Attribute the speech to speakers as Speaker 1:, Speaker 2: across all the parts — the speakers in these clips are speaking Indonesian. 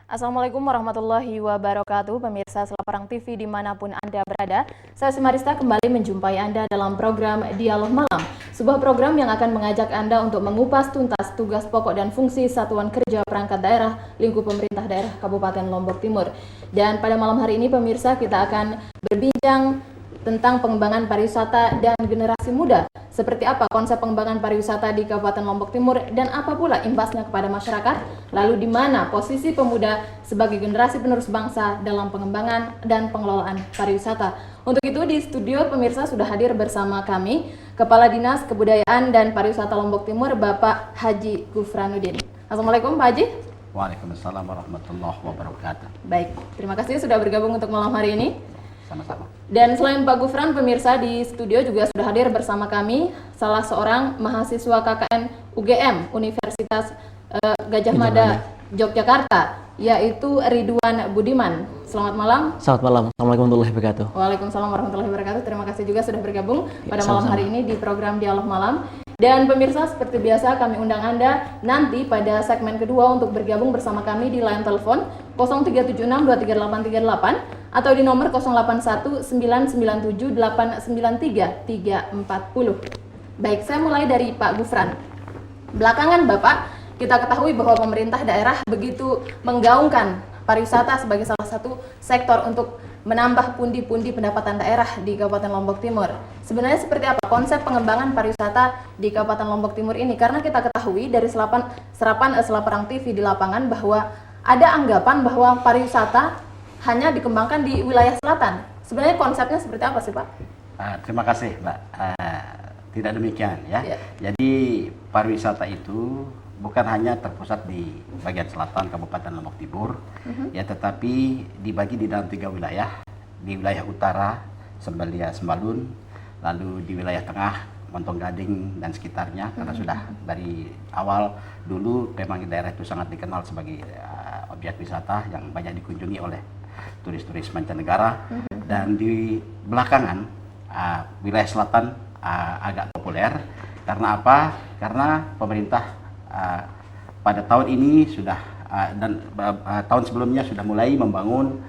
Speaker 1: Assalamualaikum warahmatullahi wabarakatuh, pemirsa Selaparang TV dimanapun Anda berada. Saya Simarista kembali menjumpai Anda dalam program Dialog Malam, sebuah program yang akan mengajak Anda untuk mengupas tuntas tugas pokok dan fungsi Satuan Kerja Perangkat Daerah lingkup pemerintah daerah Kabupaten Lombok Timur. Dan pada malam hari ini pemirsa kita akan berbincang tentang pengembangan pariwisata dan generasi muda. Seperti apa konsep pengembangan pariwisata di Kabupaten Lombok Timur dan apa pula imbasnya kepada masyarakat? Lalu di mana posisi pemuda sebagai generasi penerus bangsa dalam pengembangan dan pengelolaan pariwisata? Untuk itu di studio pemirsa sudah hadir bersama kami Kepala Dinas Kebudayaan dan Pariwisata Lombok Timur Bapak Haji Gufranuddin. Assalamualaikum Pak Haji.
Speaker 2: Waalaikumsalam warahmatullahi wabarakatuh.
Speaker 1: Baik, terima kasih sudah bergabung untuk malam hari ini.
Speaker 2: Sama-sama.
Speaker 1: Dan selain Pak Gufran, pemirsa di studio juga sudah hadir bersama kami salah seorang mahasiswa KKN UGM Universitas Gajah Mada Yogyakarta, yaitu Ridwan Budiman. Selamat malam.
Speaker 3: Selamat malam. Assalamualaikum warahmatullahi wabarakatuh.
Speaker 1: Waalaikumsalam warahmatullahi wabarakatuh. Terima kasih juga sudah bergabung pada
Speaker 3: sama-sama.
Speaker 1: malam hari ini di program Dialog Malam. Dan pemirsa, seperti biasa kami undang Anda nanti pada segmen kedua untuk bergabung bersama kami di line telepon 0376238838 atau di nomor 081997893340. Baik, saya mulai dari Pak Gufran. Belakangan Bapak, kita ketahui bahwa pemerintah daerah begitu menggaungkan pariwisata sebagai salah satu sektor untuk menambah pundi-pundi pendapatan daerah di Kabupaten Lombok Timur. Sebenarnya seperti apa konsep pengembangan pariwisata di Kabupaten Lombok Timur ini? Karena kita ketahui dari serapan Selaparang TV di lapangan bahwa ada anggapan bahwa pariwisata hanya dikembangkan di wilayah selatan. Sebenarnya konsepnya seperti apa sih Pak?
Speaker 2: Terima kasih Mbak. Tidak demikian ya. Jadi pariwisata itu bukan hanya terpusat di bagian selatan Kabupaten Lombok Timur, ya, tetapi dibagi di dalam 3 wilayah. Di wilayah utara, Sembalun, lalu di wilayah tengah, Montong Gading dan sekitarnya, karena sudah dari awal dulu memang daerah itu sangat dikenal sebagai objek wisata yang banyak dikunjungi oleh turis-turis mancanegara. Dan di belakangan wilayah selatan agak populer. Karena apa? Karena pemerintah pada tahun ini sudah dan tahun sebelumnya sudah mulai membangun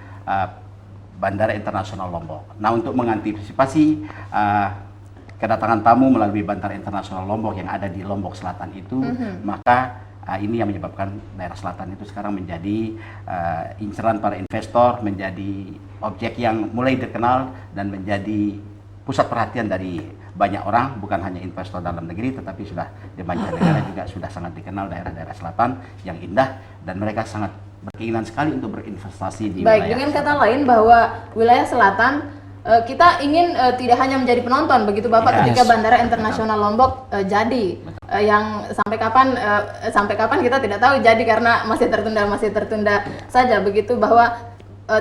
Speaker 2: Bandara Internasional Lombok. Nah, untuk mengantisipasi kedatangan tamu melalui Bandara Internasional Lombok yang ada di Lombok Selatan itu, maka ini yang menyebabkan daerah selatan itu sekarang menjadi inceran para investor, menjadi objek yang mulai dikenal dan menjadi pusat perhatian dari banyak orang, bukan hanya investor dalam negeri, tetapi sudah di mancanegara juga sudah sangat dikenal daerah-daerah selatan yang indah, dan mereka sangat berkeinginan sekali untuk berinvestasi di wilayah.
Speaker 1: Baik, dengan kata lain bahwa wilayah selatan kita ingin tidak hanya menjadi penonton, begitu Bapak, ketika Bandara Internasional Lombok jadi, yang sampai kapan kita tidak tahu, jadi karena masih tertunda saja, begitu, bahwa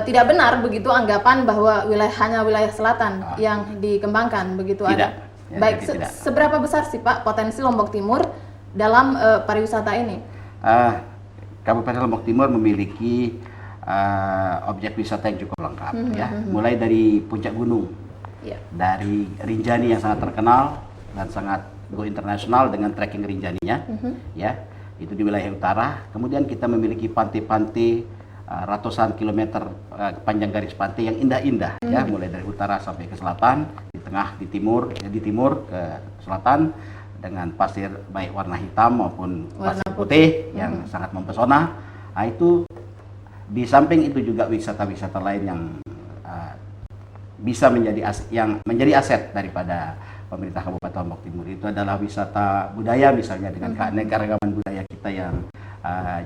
Speaker 1: tidak benar begitu anggapan bahwa hanya wilayah selatan yang dikembangkan, begitu.
Speaker 2: Tidak.
Speaker 1: Ada. Baik, seberapa besar sih Pak potensi Lombok Timur dalam pariwisata ini?
Speaker 2: Kabupaten Lombok Timur memiliki objek wisata yang cukup lengkap, ya. Mulai dari puncak gunung, dari Rinjani yang sangat terkenal dan sangat go internasional dengan trekking Rinjaninya, ya, itu di wilayah utara. Kemudian kita memiliki pantai-pantai ratusan kilometer panjang garis pantai yang indah-indah, ya, mulai dari utara sampai ke selatan, di tengah, di timur ke selatan, dengan pasir baik warna hitam maupun pasir putih yang sangat mempesona. Nah, itu di samping itu juga wisata-wisata lain yang bisa menjadi aset daripada pemerintah Kabupaten Lombok Timur. Itu adalah wisata budaya, misalnya dengan keanekaragaman budaya kita yang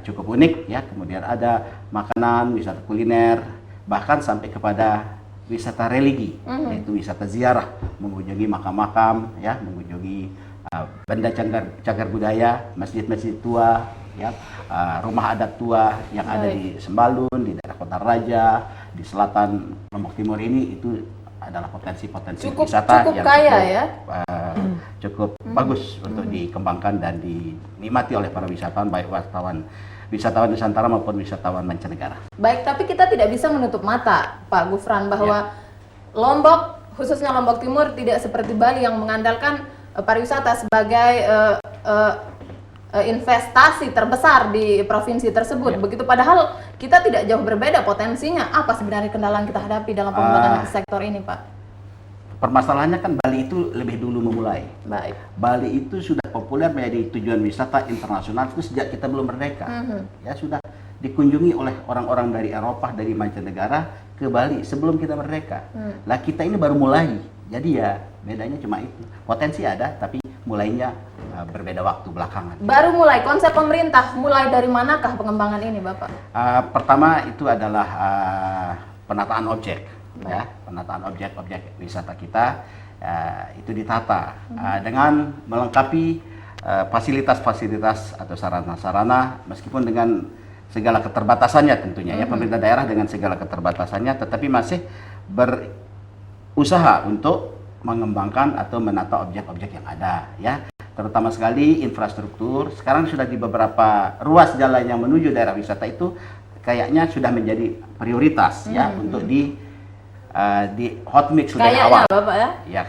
Speaker 2: cukup unik, ya. Kemudian ada makanan, wisata kuliner, bahkan sampai kepada wisata religi, yaitu wisata ziarah, mengunjungi makam-makam, ya, mengunjungi benda cagar budaya, masjid-masjid tua, ya, rumah adat tua yang ada di Sembalun, di daerah Kota Raja, di selatan Lombok Timur ini. Itu adalah potensi-potensi wisata yang
Speaker 1: kaya,
Speaker 2: cukup bagus untuk dikembangkan dan dinikmati oleh para wisatawan, baik wisatawan Nusantara maupun wisatawan mancanegara.
Speaker 1: Baik, tapi kita tidak bisa menutup mata Pak Gufran bahwa Lombok, khususnya Lombok Timur, tidak seperti Bali yang mengandalkan pariwisata sebagai investasi terbesar di provinsi tersebut. Begitu padahal kita tidak jauh berbeda potensinya. Apa sebenarnya kendala yang kita hadapi dalam pengembangan sektor ini, Pak?
Speaker 2: Permasalahannya kan Bali itu lebih dulu memulai.
Speaker 1: Baik.
Speaker 2: Bali itu sudah populer menjadi tujuan wisata internasional itu sejak kita belum merdeka. Ya sudah dikunjungi oleh orang-orang dari Eropa, dari mancanegara ke Bali sebelum kita merdeka. Lah kita ini baru mulai. Jadi ya bedanya cuma itu. Potensi ada tapi mulainya berbeda waktu belakangan.
Speaker 1: Baru mulai, konsep pemerintah mulai dari manakah pengembangan ini, Bapak?
Speaker 2: Pertama itu adalah penataan objek, ya, penataan objek-objek wisata kita itu ditata dengan melengkapi fasilitas-fasilitas atau sarana-sarana, meskipun dengan segala keterbatasannya tentunya, ya, pemerintah daerah dengan segala keterbatasannya, tetapi masih berusaha untuk mengembangkan atau menata objek-objek yang ada, ya. Terutama sekali infrastruktur. Sekarang sudah di beberapa ruas jalan yang menuju daerah wisata itu kayaknya sudah menjadi prioritas, ya, untuk di hot mix dari awal.
Speaker 1: Bapak, ya?
Speaker 2: Ya,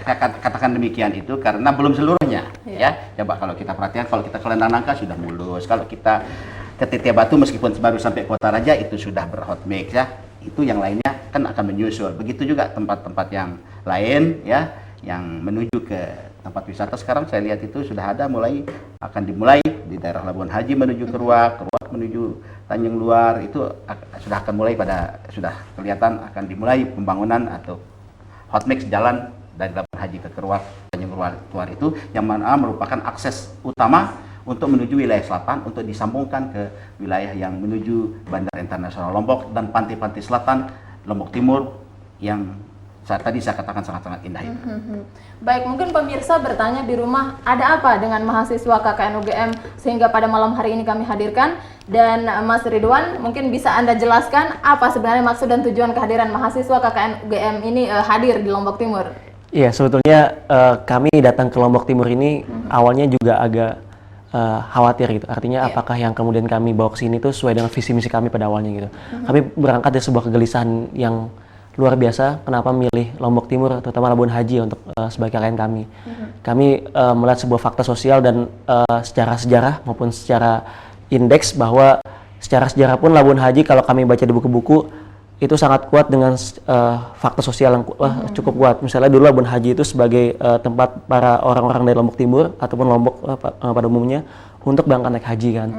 Speaker 2: katakan demikian itu karena belum seluruhnya, ya. Coba kalau kita perhatikan, kalau kita ke Lentang Nangka sudah mulus, kalau kita ke Titia Batu meskipun baru sampai Kota Raja itu sudah berhot mix, ya. Itu yang lainnya kan akan menyusul. Begitu juga tempat-tempat yang lain, ya, yang menuju ke tempat wisata sekarang saya lihat itu sudah ada akan dimulai di daerah Labuan Haji menuju ke Ruak menuju Tanjung Luar, itu sudah akan mulai sudah kelihatan akan dimulai pembangunan atau hot mix jalan dari Labuan Haji ke Ruak Tanjung Luar itu yang mana merupakan akses utama untuk menuju wilayah selatan untuk disambungkan ke wilayah yang menuju Bandara Internasional Lombok dan pantai-pantai selatan Lombok Timur yang tadi saya katakan sangat-sangat indah itu.
Speaker 1: Baik, mungkin pemirsa bertanya di rumah, ada apa dengan mahasiswa KKN UGM sehingga pada malam hari ini kami hadirkan? Dan Mas Ridwan, mungkin bisa Anda jelaskan apa sebenarnya maksud dan tujuan kehadiran mahasiswa KKN UGM ini hadir di Lombok Timur?
Speaker 3: Iya, sebetulnya kami datang ke Lombok Timur ini awalnya juga agak khawatir gitu. Artinya apakah yang kemudian kami bawa ke sini itu sesuai dengan visi misi kami pada awalnya gitu. Kami berangkat dari sebuah kegelisahan yang luar biasa, kenapa milih Lombok Timur, terutama Labuan Haji untuk sebagai KKN kami. Kami melihat sebuah fakta sosial dan secara sejarah maupun secara indeks bahwa secara sejarah pun Labuan Haji kalau kami baca di buku-buku itu sangat kuat dengan fakta sosial yang cukup kuat. Misalnya dulu Labuan Haji itu sebagai tempat para orang-orang dari Lombok Timur ataupun Lombok pada umumnya untuk berangkat naik haji kan.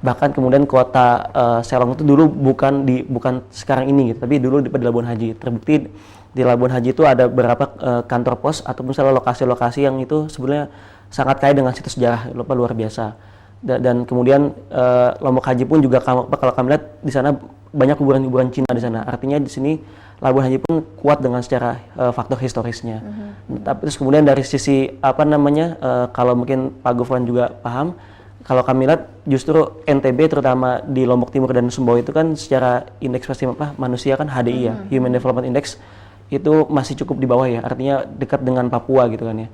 Speaker 3: Bahkan kemudian kota Selong itu dulu bukan sekarang ini gitu, tapi dulu di Labuan Haji. Terbukti di Labuan Haji itu ada beberapa kantor pos ataupun misalnya lokasi-lokasi yang itu sebenarnya sangat kaya dengan situs sejarah luar biasa. Dan kemudian Lombok Haji pun juga kalau kami lihat di sana banyak kuburan-kuburan Cina di sana. Artinya di sini Labuan Haji pun kuat dengan secara faktor historisnya. Tapi terus kemudian dari sisi kalau mungkin Pak Gufran juga paham, kalau kami lihat justru NTB terutama di Lombok Timur dan Sumbawa itu kan secara indeks manusia kan HDI ya, Human Development Index itu masih cukup di bawah ya, artinya dekat dengan Papua gitu kan ya.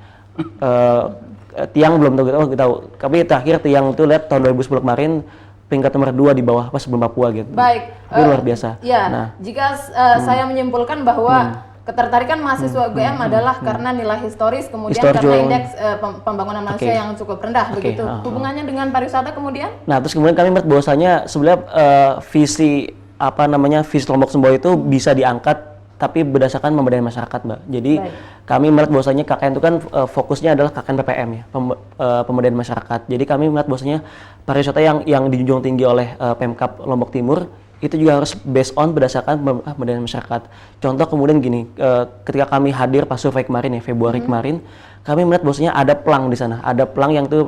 Speaker 3: Tiang belum tahu, tapi terakhir Tiang itu lihat tahun 2010 kemarin peringkat nomor 2 di bawah sebelum Papua gitu.
Speaker 1: Baik.
Speaker 3: Itu luar biasa.
Speaker 1: Ya, jika saya menyimpulkan bahwa ketertarikan mahasiswa UGM adalah karena nilai historis, kemudian karena indeks pembangunan manusia yang cukup rendah, begitu. Hubungannya dengan pariwisata kemudian? Nah,
Speaker 3: terus kemudian kami melihat bahwasanya sebenarnya visi Lombok Sumbawa itu bisa diangkat tapi berdasarkan pemberdayaan masyarakat, Mbak. Jadi kami melihat bahwasanya KKN itu kan fokusnya adalah KKN PPM ya, pemberdayaan masyarakat. Jadi kami melihat bahwasanya pariwisata yang dijunjung tinggi oleh Pemkab Lombok Timur itu juga harus based on berdasarkan pemberdayaan masyarakat. Contoh kemudian gini, ketika kami hadir pas survei kemarin ya, Februari kemarin, kami melihat bahwasanya ada pelang di sana, ada pelang yang tuh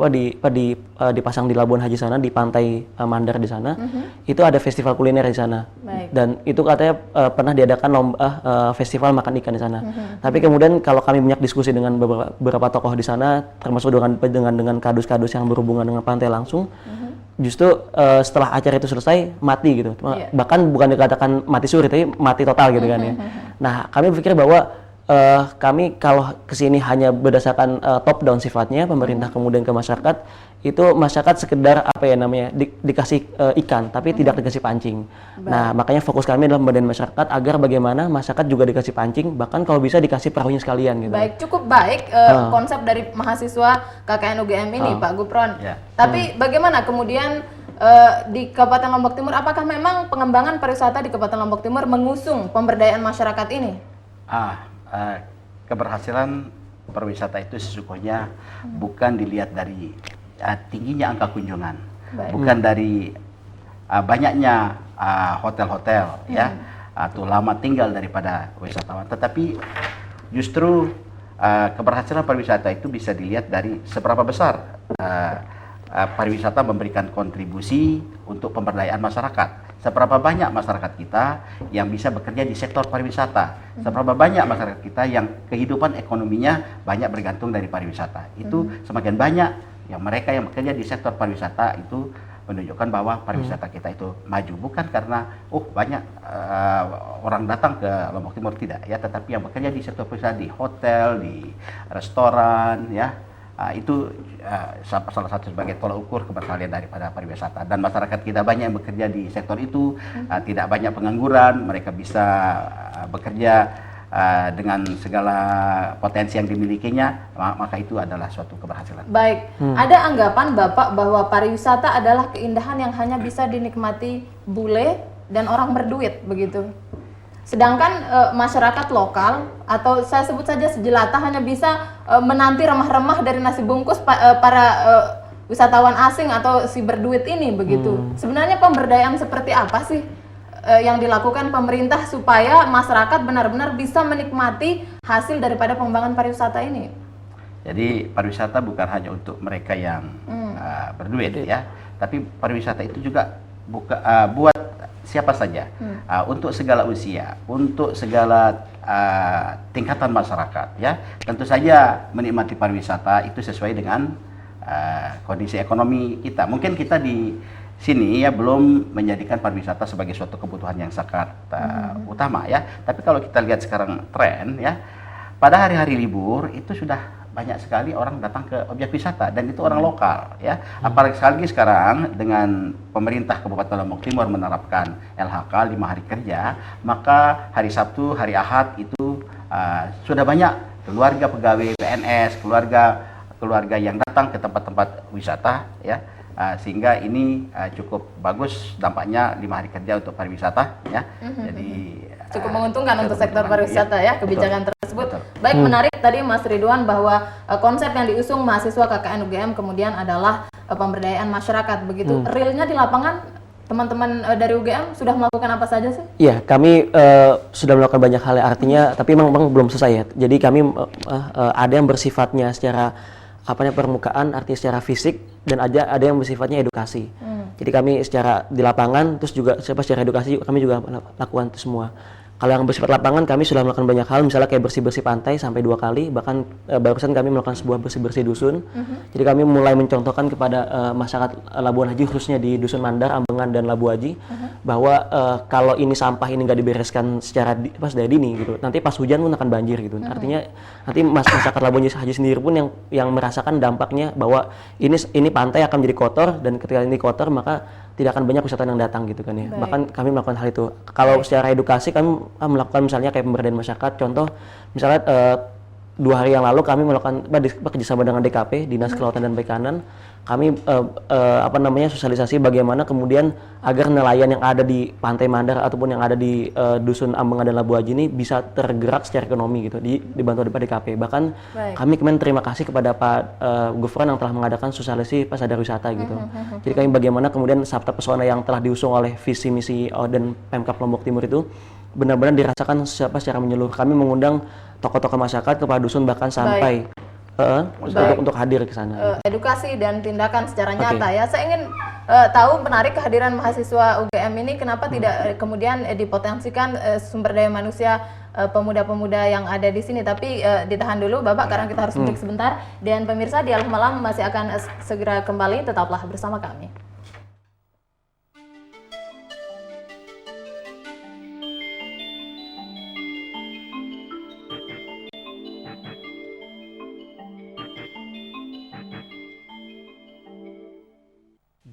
Speaker 3: dipasang di Labuan Haji sana, di pantai Mandar di sana, itu ada festival kuliner di sana. Dan itu katanya pernah diadakan festival makan ikan di sana. Tapi kemudian kalau kami banyak diskusi dengan beberapa tokoh di sana, termasuk dengan kadus-kadus yang berhubungan dengan pantai langsung, justru setelah acara itu selesai mati gitu. Bahkan bukan dikatakan mati suri, tapi mati total gitu kan ya. Nah, kami berpikir bahwa kami kalau kesini hanya berdasarkan top down sifatnya, pemerintah kemudian ke masyarakat, itu masyarakat sekedar apa ya namanya dikasih ikan, tapi tidak dikasih pancing. Nah, makanya fokus kami adalah pemberdayaan masyarakat agar bagaimana masyarakat juga dikasih pancing, bahkan kalau bisa dikasih perahunya sekalian gitu.
Speaker 1: Baik, cukup baik konsep dari mahasiswa KKN UGM ini, Pak Gufron. Tapi bagaimana kemudian di Kabupaten Lombok Timur, apakah memang pengembangan pariwisata di Kabupaten Lombok Timur mengusung pemberdayaan masyarakat ini?
Speaker 2: Keberhasilan pariwisata itu sesungguhnya bukan dilihat dari tingginya angka kunjungan, bukan dari banyaknya hotel-hotel ya atau lama tinggal daripada wisatawan, tetapi justru keberhasilan pariwisata itu bisa dilihat dari seberapa besar pariwisata memberikan kontribusi untuk pemberdayaan masyarakat. Seberapa banyak masyarakat kita yang bisa bekerja di sektor pariwisata, seberapa banyak masyarakat kita yang kehidupan ekonominya banyak bergantung dari pariwisata. Itu semakin banyak yang mereka yang bekerja di sektor pariwisata itu menunjukkan bahwa pariwisata kita itu maju, bukan karena banyak orang datang ke Lombok Timur, tidak ya, tetapi yang bekerja di sektor pariwisata, di hotel, di restoran ya. Itu salah satu sebagai tolak ukur keberhasilan daripada pariwisata, dan masyarakat kita banyak yang bekerja di sektor itu, tidak banyak pengangguran, mereka bisa bekerja dengan segala potensi yang dimilikinya, maka itu adalah suatu keberhasilan.
Speaker 1: Baik, ada anggapan Bapak bahwa pariwisata adalah keindahan yang hanya bisa dinikmati bule dan orang berduit begitu? Sedangkan masyarakat lokal atau saya sebut saja sejelata hanya bisa menanti remah-remah dari nasi bungkus para wisatawan asing atau si berduit ini begitu. Sebenarnya pemberdayaan seperti apa sih yang dilakukan pemerintah supaya masyarakat benar-benar bisa menikmati hasil daripada pengembangan pariwisata ini?
Speaker 2: Jadi pariwisata bukan hanya untuk mereka yang berduit ya, tapi pariwisata itu juga buat siapa saja, untuk segala usia, untuk segala tingkatan masyarakat ya. Tentu saja menikmati pariwisata itu sesuai dengan kondisi ekonomi kita. Mungkin kita di sini ya belum menjadikan pariwisata sebagai suatu kebutuhan yang sangat utama ya. Tapi kalau kita lihat sekarang tren ya, pada hari-hari libur itu sudah banyak sekali orang datang ke objek wisata, dan itu orang lokal ya. Apalagi sekali sekarang dengan pemerintah Kabupaten Lombok Timur menerapkan LHK 5 hari kerja, maka hari Sabtu, hari Ahad itu sudah banyak keluarga pegawai PNS, keluarga yang datang ke tempat-tempat wisata ya. Sehingga ini cukup bagus dampaknya 5 hari kerja untuk pariwisata ya. Jadi
Speaker 1: cukup menguntungkan untuk sektor pariwisata ya kebijakan tersebut.
Speaker 2: Betul.
Speaker 1: Baik, menarik tadi Mas Ridwan bahwa konsep yang diusung mahasiswa KKN UGM kemudian adalah pemberdayaan masyarakat begitu. Realnya di lapangan teman-teman dari UGM sudah melakukan apa saja sih?
Speaker 3: Iya, kami sudah melakukan banyak hal ya, artinya tapi memang belum selesai ya. Jadi kami ada yang bersifatnya secara permukaan, artinya secara fisik, dan ada yang bersifatnya edukasi. Jadi kami secara di lapangan, terus juga secara edukasi kami juga lakukan itu semua. Kalau yang bersifat lapangan kami sudah melakukan banyak hal, misalnya kayak bersih-bersih pantai sampai 2 kali, bahkan barusan kami melakukan sebuah bersih-bersih dusun. Jadi kami mulai mencontohkan kepada masyarakat Labuan Haji, khususnya di Dusun Mandar, Ambengan, dan Labu Haji, bahwa kalau ini sampah ini nggak dibereskan secara pas dari dini gitu, nanti pas hujan pun akan banjir gitu. Artinya nanti masyarakat Labuan Haji sendiri pun yang merasakan dampaknya bahwa ini pantai akan menjadi kotor, dan ketika ini kotor maka tidak akan banyak wisatawan yang datang gitu kan ya. Bahkan kami melakukan hal itu. Kalau secara edukasi kami melakukan misalnya kayak pemberdayaan masyarakat. Contoh misalnya 2 hari yang lalu kami melakukan kerjasama dengan DKP, Dinas Kelautan dan Perikanan. Kami sosialisasi bagaimana kemudian agar nelayan yang ada di Pantai Mandar ataupun yang ada di Dusun Ambengan dan Labu Haji ini bisa tergerak secara ekonomi gitu, dibantu oleh DKP. Bahkan kami kemarin terima kasih kepada Pak Gufron yang telah mengadakan sosialisasi pasar wisata gitu. Jadi kami bagaimana kemudian sabta pesona yang telah diusung oleh visi misi dan Pemkab Lombok Timur itu benar-benar dirasakan secara menyeluruh. Kami mengundang tokoh-tokoh masyarakat, kepala dusun, bahkan sampai untuk hadir ke sana.
Speaker 1: Edukasi dan tindakan secara nyata ya. Saya ingin tahu, menarik kehadiran mahasiswa UGM ini, kenapa tidak kemudian dipotensikan sumber daya manusia pemuda-pemuda yang ada di sini. Tapi ditahan dulu Bapak, karena kita harus break sebentar. Dan pemirsa, Dialog Malam masih akan segera kembali, tetaplah bersama kami.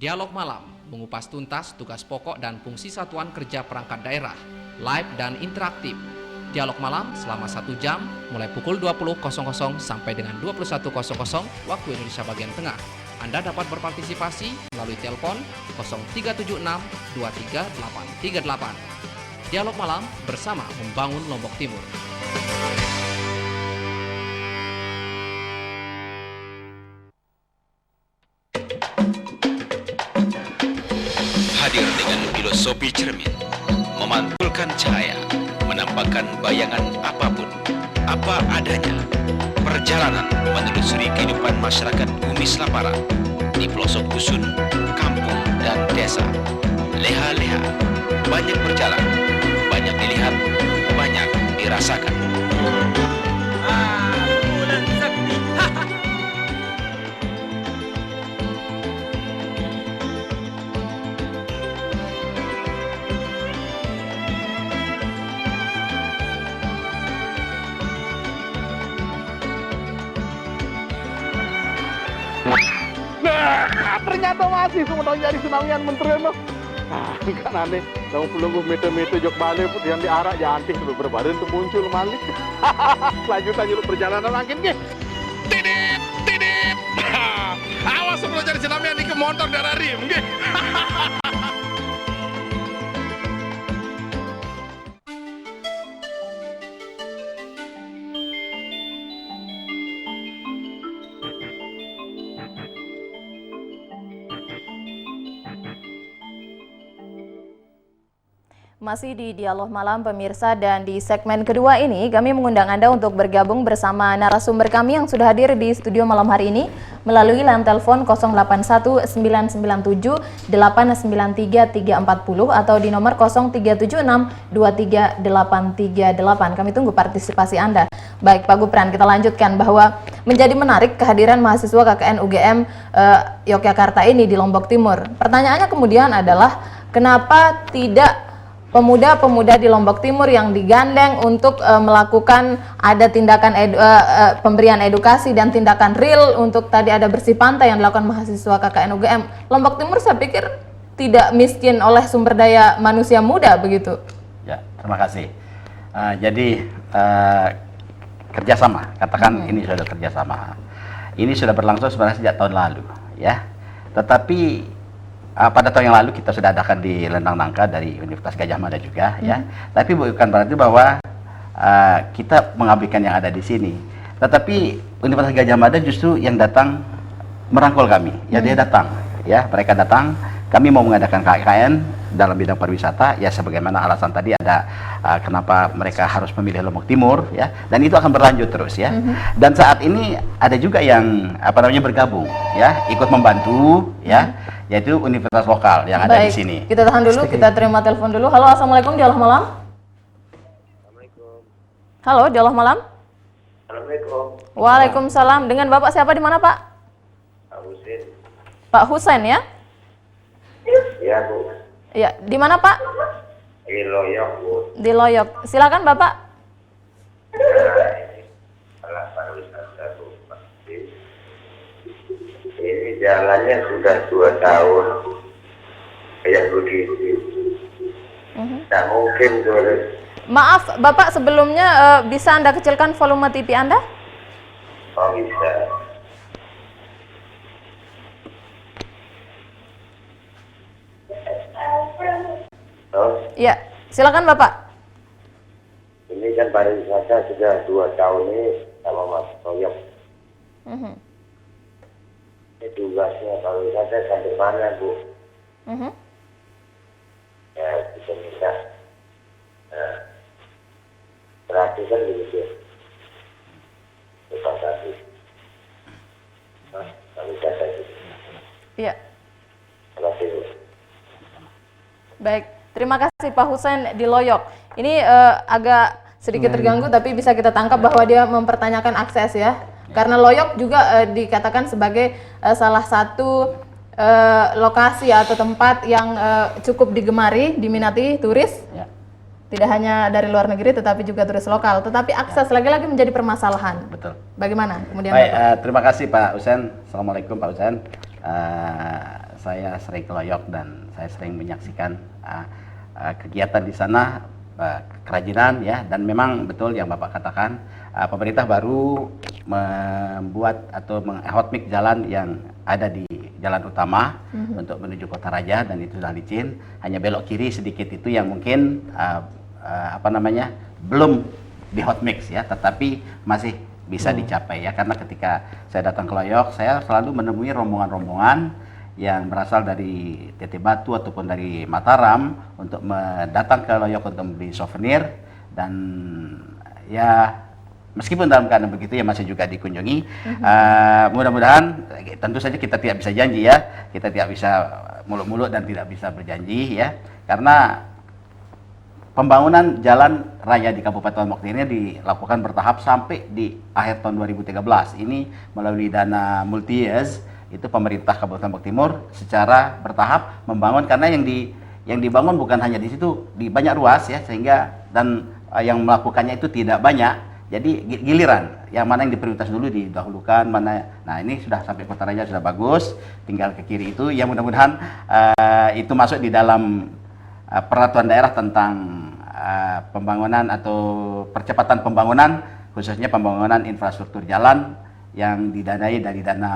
Speaker 4: Dialog malam mengupas tuntas tugas pokok dan fungsi satuan kerja perangkat daerah, live dan interaktif. Dialog malam selama 1 jam mulai pukul 20.00 sampai dengan 21.00 waktu Indonesia bagian tengah. Anda dapat berpartisipasi melalui telepon 0376 23838. Dialog malam bersama membangun Lombok Timur.
Speaker 5: Hadir dengan filosofi cermin, memantulkan cahaya, menampakkan bayangan apapun, apa adanya. Perjalanan menelusuri kehidupan masyarakat Bumi Selapara di pelosok dusun, kampung, dan desa. Leha-leha, banyak berjalan, banyak dilihat, banyak dirasakan.
Speaker 6: Bulan sakti.
Speaker 7: Ternyata masih semua jadi senangan menteri no. Kan aneh, dalam pelunggu meter-meter jok balik yang diarak jantik lu berbadan tuh muncul malik. Selanjutnya nyuruh perjalanan makin ke.
Speaker 6: Tidip, tidip. Awas sebelum jadi senamian di ke motor darah rim.
Speaker 1: Masih di Dialog Malam pemirsa, dan di segmen kedua ini kami mengundang Anda untuk bergabung bersama narasumber kami yang sudah hadir di studio malam hari ini melalui line telepon 081997893340 atau di nomor 0376233838. Kami tunggu partisipasi Anda. Baik Pak Gupran, kita lanjutkan bahwa menjadi menarik kehadiran mahasiswa KKN UGM Yogyakarta ini di Lombok Timur. Pertanyaannya kemudian adalah kenapa tidak pemuda-pemuda di Lombok Timur yang digandeng untuk melakukan ada tindakan pemberian edukasi dan tindakan real untuk tadi ada bersih pantai yang dilakukan mahasiswa KKN UGM. Lombok Timur saya pikir tidak miskin oleh sumber daya manusia muda begitu.
Speaker 2: Ya, terima kasih. Jadi kerjasama, katakan ini sudah kerjasama. Ini sudah berlangsung sebenarnya sejak tahun lalu, ya. Tetapi pada tahun yang lalu kita sudah adakan di Lendang Nangka dari Universitas Gadjah Mada juga, ya. Tapi bukan berarti bahwa kita mengabaikan yang ada di sini. Tetapi Universitas Gadjah Mada justru yang datang merangkul kami. Ya dia datang, ya mereka datang. Kami mau mengadakan KKN dalam bidang pariwisata, ya sebagaimana alasan tadi ada kenapa mereka harus memilih Lombok Timur, ya. Dan itu akan berlanjut terus, ya. Dan saat ini ada juga yang bergabung, ya, ikut membantu, ya. Yaitu universitas lokal yang ada di sini.
Speaker 1: Kita tahan dulu, kita terima telepon dulu. Halo, assalamualaikum, Dialog Malam.
Speaker 8: Assalamualaikum.
Speaker 1: Halo, Dialog Malam.
Speaker 8: Assalamualaikum.
Speaker 1: Waalaikumsalam. Dengan Bapak siapa di mana, Pak?
Speaker 8: Pak Husin.
Speaker 1: Pak Husain, ya?
Speaker 8: Iya, Bu.
Speaker 1: Ya, di mana, Pak?
Speaker 8: Di Loyok, Bu.
Speaker 1: Di Loyok. Silakan, Bapak.
Speaker 8: Nah, ini salah pariwisata, Bu. Ini jalannya sudah 2 tahun kayak begitu. Tidak mungkin, Bu.
Speaker 1: Maaf, Bapak sebelumnya bisa Anda kecilkan volume TV Anda?
Speaker 8: Oh, bisa. Oh,
Speaker 1: Ya, silakan Bapak.
Speaker 8: ini kan pariwisata sudah 2 tahun ini sama Mas Loyok. Ini tugasnya pariwisata sampai mana, Bu? Ya, kita minta. Nah, berarti kan begitu. Terima kasih. Pariwisata itu.
Speaker 1: Iya.
Speaker 8: Terima kasih, Bu.
Speaker 1: Baik, terima kasih Pak Husain di Loyok. Ini agak sedikit terganggu, tapi bisa kita tangkap bahwa dia mempertanyakan akses, ya. Karena Loyok juga dikatakan sebagai salah satu lokasi atau tempat yang cukup digemari, diminati turis.
Speaker 2: Ya.
Speaker 1: Tidak hanya dari luar negeri, tetapi juga turis lokal. Tetapi akses lagi-lagi menjadi permasalahan.
Speaker 2: Betul.
Speaker 1: Bagaimana kemudian?
Speaker 2: Baik, terima kasih Pak Husain. Assalamualaikum Pak Husain. saya sering ke Loyok dan saya sering menyaksikan kegiatan di sana, kerajinan ya, dan memang betul yang Bapak katakan, pemerintah baru membuat atau hot mix jalan yang ada di jalan utama untuk menuju Kota Raja, dan itu sudah licin, hanya belok kiri sedikit itu yang mungkin belum di hot mix ya, tetapi masih bisa dicapai ya, karena ketika saya datang ke Loyok saya selalu menemui rombongan-rombongan yang berasal dari Teteh Batu ataupun dari Mataram untuk datang ke Loyok untuk membeli souvenir, dan ya meskipun dalam keadaan begitu ya masih juga dikunjungi. Mudah-mudahan, tentu saja kita tidak bisa janji ya, kita tidak bisa muluk-muluk dan tidak bisa berjanji ya, karena pembangunan jalan raya di Kabupaten Lombok Timur ini dilakukan bertahap sampai di akhir tahun 2013. Ini melalui dana multi-years, itu pemerintah Kabupaten Lombok Timur secara bertahap membangun, karena yang dibangun bukan hanya di situ, di banyak ruas ya, sehingga dan yang melakukannya itu tidak banyak. Jadi giliran yang mana yang diprioritas dulu didahulukan, mana. Nah, ini sudah sampai Kota Raja sudah bagus, tinggal ke kiri itu ya, mudah-mudahan itu masuk di dalam peraturan daerah tentang pembangunan atau percepatan pembangunan, khususnya pembangunan infrastruktur jalan yang didanai dari dana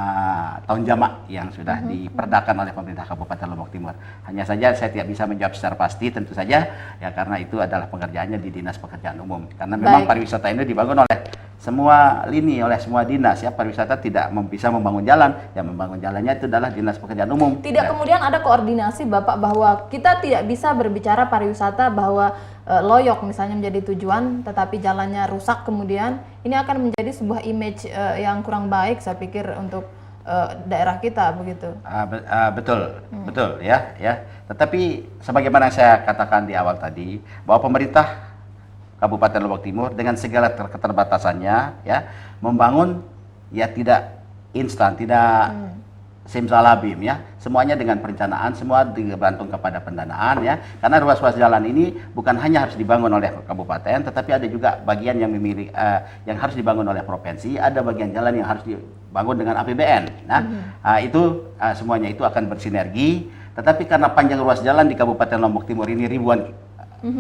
Speaker 2: tahun jamak yang sudah diperdakan oleh pemerintah Kabupaten Lombok Timur. Hanya saja saya tidak bisa menjawab secara pasti tentu saja ya, karena itu adalah pengerjaannya di Dinas Pekerjaan Umum. Karena memang pariwisata ini dibangun oleh semua lini, oleh semua dinas ya. Pariwisata tidak bisa membangun jalan, yang membangun jalannya itu adalah Dinas Pekerjaan Umum.
Speaker 1: Tidak kemudian ada koordinasi Bapak bahwa kita tidak bisa berbicara pariwisata bahwa Loyok misalnya menjadi tujuan tetapi jalannya rusak, kemudian ini akan menjadi sebuah image yang kurang baik saya pikir untuk daerah kita begitu. Betul ya. Tetapi sebagaimana saya katakan di awal tadi, bahwa pemerintah Kabupaten Lombok Timur dengan segala keterbatasannya ya membangun ya tidak instan, tidak simsalabim ya, semuanya dengan perencanaan, semua dibantung kepada pendanaan ya, karena ruas-ruas jalan ini bukan hanya harus dibangun oleh kabupaten, tetapi ada juga bagian yang yang harus dibangun oleh provinsi, ada bagian jalan yang harus dibangun dengan APBN. Itu semuanya itu akan bersinergi, tetapi karena panjang ruas jalan di Kabupaten Lombok Timur ini ribuan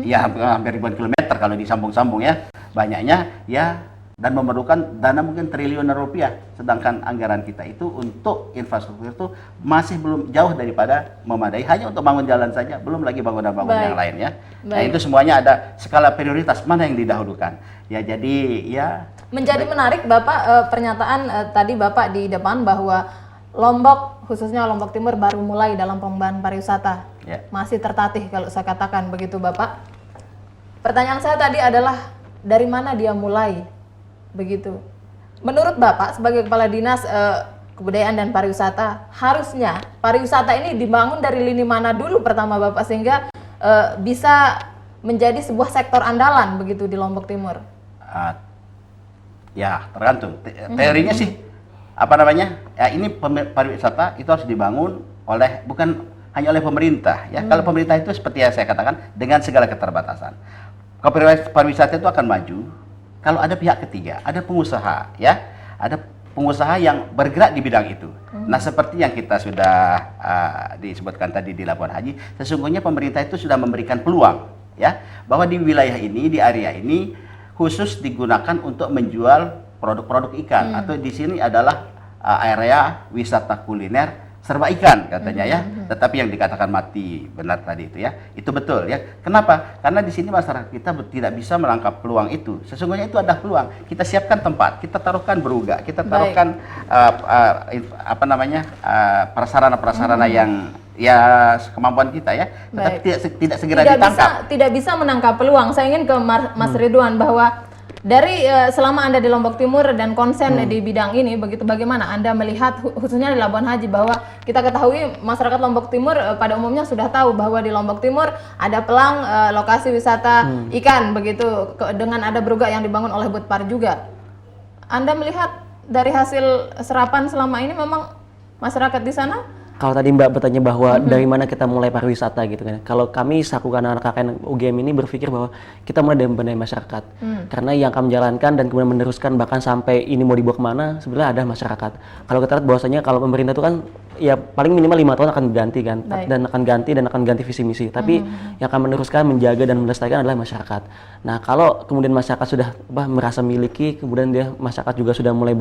Speaker 1: ya, hampir ribuan kilometer kalau disambung-sambung ya, banyaknya ya, dan memerlukan dana mungkin triliunan rupiah, sedangkan anggaran kita itu untuk infrastruktur itu masih belum, jauh daripada memadai, hanya untuk bangun jalan saja, belum lagi bangunan-bangunan yang lain ya. Nah, itu semuanya ada skala prioritas mana yang didahulukan ya, jadi ya menjadi menarik Bapak pernyataan tadi Bapak di depan bahwa Lombok, khususnya Lombok Timur baru mulai dalam pengembangan pariwisata ya. Masih tertatih kalau saya katakan begitu Bapak. Pertanyaan saya tadi adalah dari mana dia mulai begitu. Menurut Bapak sebagai Kepala Dinas Kebudayaan dan Pariwisata, harusnya pariwisata ini dibangun dari lini mana dulu pertama Bapak sehingga bisa menjadi sebuah sektor andalan begitu di Lombok Timur?
Speaker 2: Ya tergantung. Teorinya sih ya, ini pariwisata itu harus dibangun oleh, bukan hanya oleh pemerintah ya. Kalau pemerintah itu seperti yang saya katakan dengan segala keterbatasan. Pariwisata itu akan maju kalau ada pihak ketiga, ada pengusaha ya, ada pengusaha yang bergerak di bidang itu. Nah, seperti yang kita sudah disebutkan tadi di Labuan Haji, sesungguhnya pemerintah itu sudah memberikan peluang ya, bahwa di wilayah ini, di area ini khusus digunakan untuk menjual produk-produk ikan, atau di sini adalah area wisata kuliner serba ikan katanya ya. Tetapi yang dikatakan mati benar tadi itu ya, itu betul ya. Kenapa? Karena di sini masyarakat kita tidak bisa melangkap peluang itu. Sesungguhnya itu ada peluang. Kita siapkan tempat, kita taruhkan beruga, kita taruhkan prasarana-prasarana yang ya kemampuan kita ya. Tetapi tidak segera ditangkap.
Speaker 1: Tidak bisa menangkap peluang. Saya ingin ke Mas Ridwan bahwa dari selama Anda di Lombok Timur dan konsen di bidang ini, begitu bagaimana Anda melihat khususnya di Labuan Haji, bahwa kita ketahui masyarakat Lombok Timur pada umumnya sudah tahu bahwa di Lombok Timur ada pelang lokasi wisata ikan begitu, dengan ada beruga yang dibangun oleh Budpar juga. Anda melihat dari hasil serapan selama ini memang masyarakat di sana?
Speaker 3: Kalau tadi Mbak bertanya bahwa dari mana kita mulai pariwisata gitu kan. Kalau kami selaku anak KKN UGM ini berpikir bahwa kita mulai dari pemberdayaan masyarakat. Karena yang kami jalankan dan kemudian meneruskan bahkan sampai ini mau dibawa kemana, sebenarnya ada masyarakat. Kalau kita lihat bahwasanya kalau pemerintah itu kan ya paling minimal 5 tahun akan berganti kan,
Speaker 1: Baik.
Speaker 3: dan akan ganti visi misi. Tapi yang akan meneruskan, menjaga dan melestarikan adalah masyarakat. Nah, kalau kemudian masyarakat sudah merasa miliki, kemudian masyarakat juga sudah mulai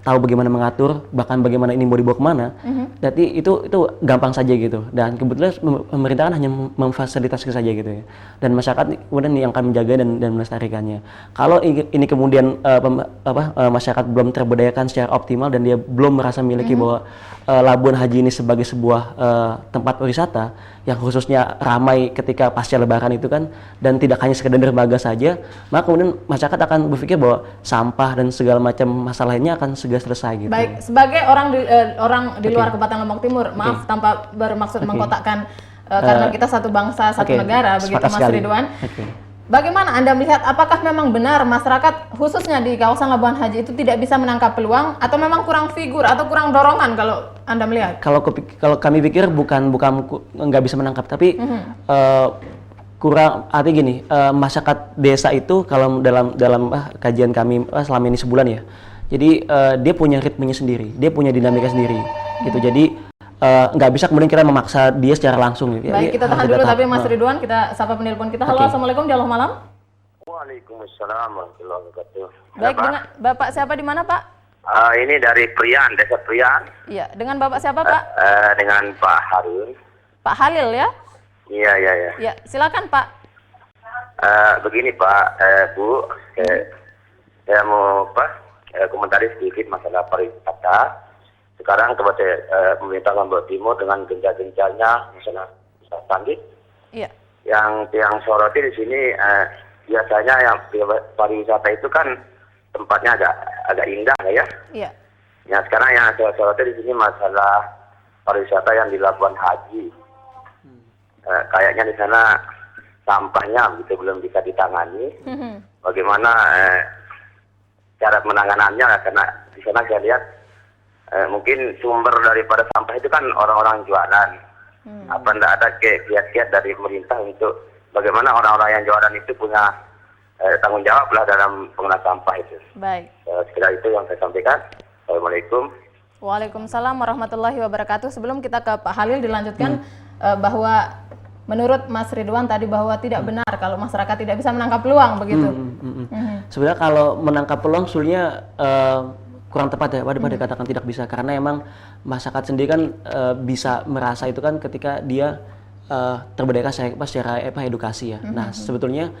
Speaker 3: tahu bagaimana mengatur, bahkan bagaimana ini mau dibawa kemana. Jadi itu gampang saja gitu. Dan kebetulan pemerintah kan hanya memfasilitasi saja gitu ya. Dan masyarakat kemudian yang akan menjaga dan melestarikannya. Kalau ini kemudian masyarakat belum terberdayakan secara optimal dan dia belum merasa miliki bahwa Labuan Haji ini sebagai sebuah tempat wisata yang khususnya ramai ketika pasca lebaran itu kan, dan tidak hanya sekedar dermaga saja, maka kemudian masyarakat akan berpikir bahwa sampah dan segala macam masalah lainnya akan segera selesai gitu.
Speaker 1: Baik, sebagai orang di luar Kabupaten Lombok Timur, maaf tanpa bermaksud mengkotakkan karena kita satu bangsa, satu negara, begitu
Speaker 3: sepakat
Speaker 1: Mas
Speaker 3: sekali.
Speaker 1: Ridwan. Bagaimana Anda melihat, apakah memang benar masyarakat khususnya di kawasan Labuan Haji itu tidak bisa menangkap peluang, atau memang kurang figur atau kurang dorongan kalau Anda melihat?
Speaker 3: Kalau kami pikir bukan nggak bisa menangkap, tapi kurang, artinya gini, masyarakat desa itu kalau dalam kajian kami selama ini sebulan ya, jadi dia punya ritmenya sendiri, dia punya dinamika sendiri gitu. Jadi nggak bisa kemudian kita memaksa dia secara langsung gitu.
Speaker 1: Baik, kita tahan dulu, tapi Mas Ridwan, kita sapa penelpon kita. Halo, Assalamualaikum, dialog malam.
Speaker 8: Waalaikumsalam warahmatullahi wabarakatuh.
Speaker 1: Baik, dengan Bapak siapa di mana, Pak?
Speaker 8: Ini dari Prian, Desa Prian.
Speaker 1: Iya, dengan Bapak siapa, Pak?
Speaker 8: Dengan Pak Harun.
Speaker 1: Pak Halil ya?
Speaker 8: Iya.
Speaker 1: Ya, silakan Pak.
Speaker 8: Begini Pak, Bu, saya mau komentari sedikit masalah pariwisata. Sekarang kepada pemerintah Lombok Timur dengan gencar-gencarnya masalah sandit.
Speaker 1: Iya.
Speaker 8: Yang soroti di sini biasanya yang pariwisata itu kan tempatnya agak indah ya.
Speaker 1: Iya.
Speaker 8: Ya sekarang yang saya soroti di sini masalah pariwisata yang di Labuan Haji. Kayaknya di sana sampahnya begitu belum bisa ditangani. Bagaimana cara penanganannya? Karena di sana saya lihat mungkin sumber daripada sampah itu kan orang-orang jualan. Apa enggak ada kiat-kiat dari pemerintah untuk bagaimana orang-orang yang jualan itu punya tanggung jawab lah dalam pengelolaan sampah itu.
Speaker 1: Baik.
Speaker 8: Sekira itu yang saya sampaikan. Assalamualaikum.
Speaker 1: Waalaikumsalam warahmatullahi wabarakatuh. Sebelum kita ke Pak Halil, dilanjutkan bahwa menurut Mas Ridwan tadi bahwa tidak benar kalau masyarakat tidak bisa menangkap peluang begitu.
Speaker 3: Sebenarnya kalau menangkap peluang sebenarnya kurang tepat ya, pada dikatakan tidak bisa, karena emang masyarakat sendiri kan bisa merasa itu kan ketika dia terberdayakan secara edukasi ya. Nah sebetulnya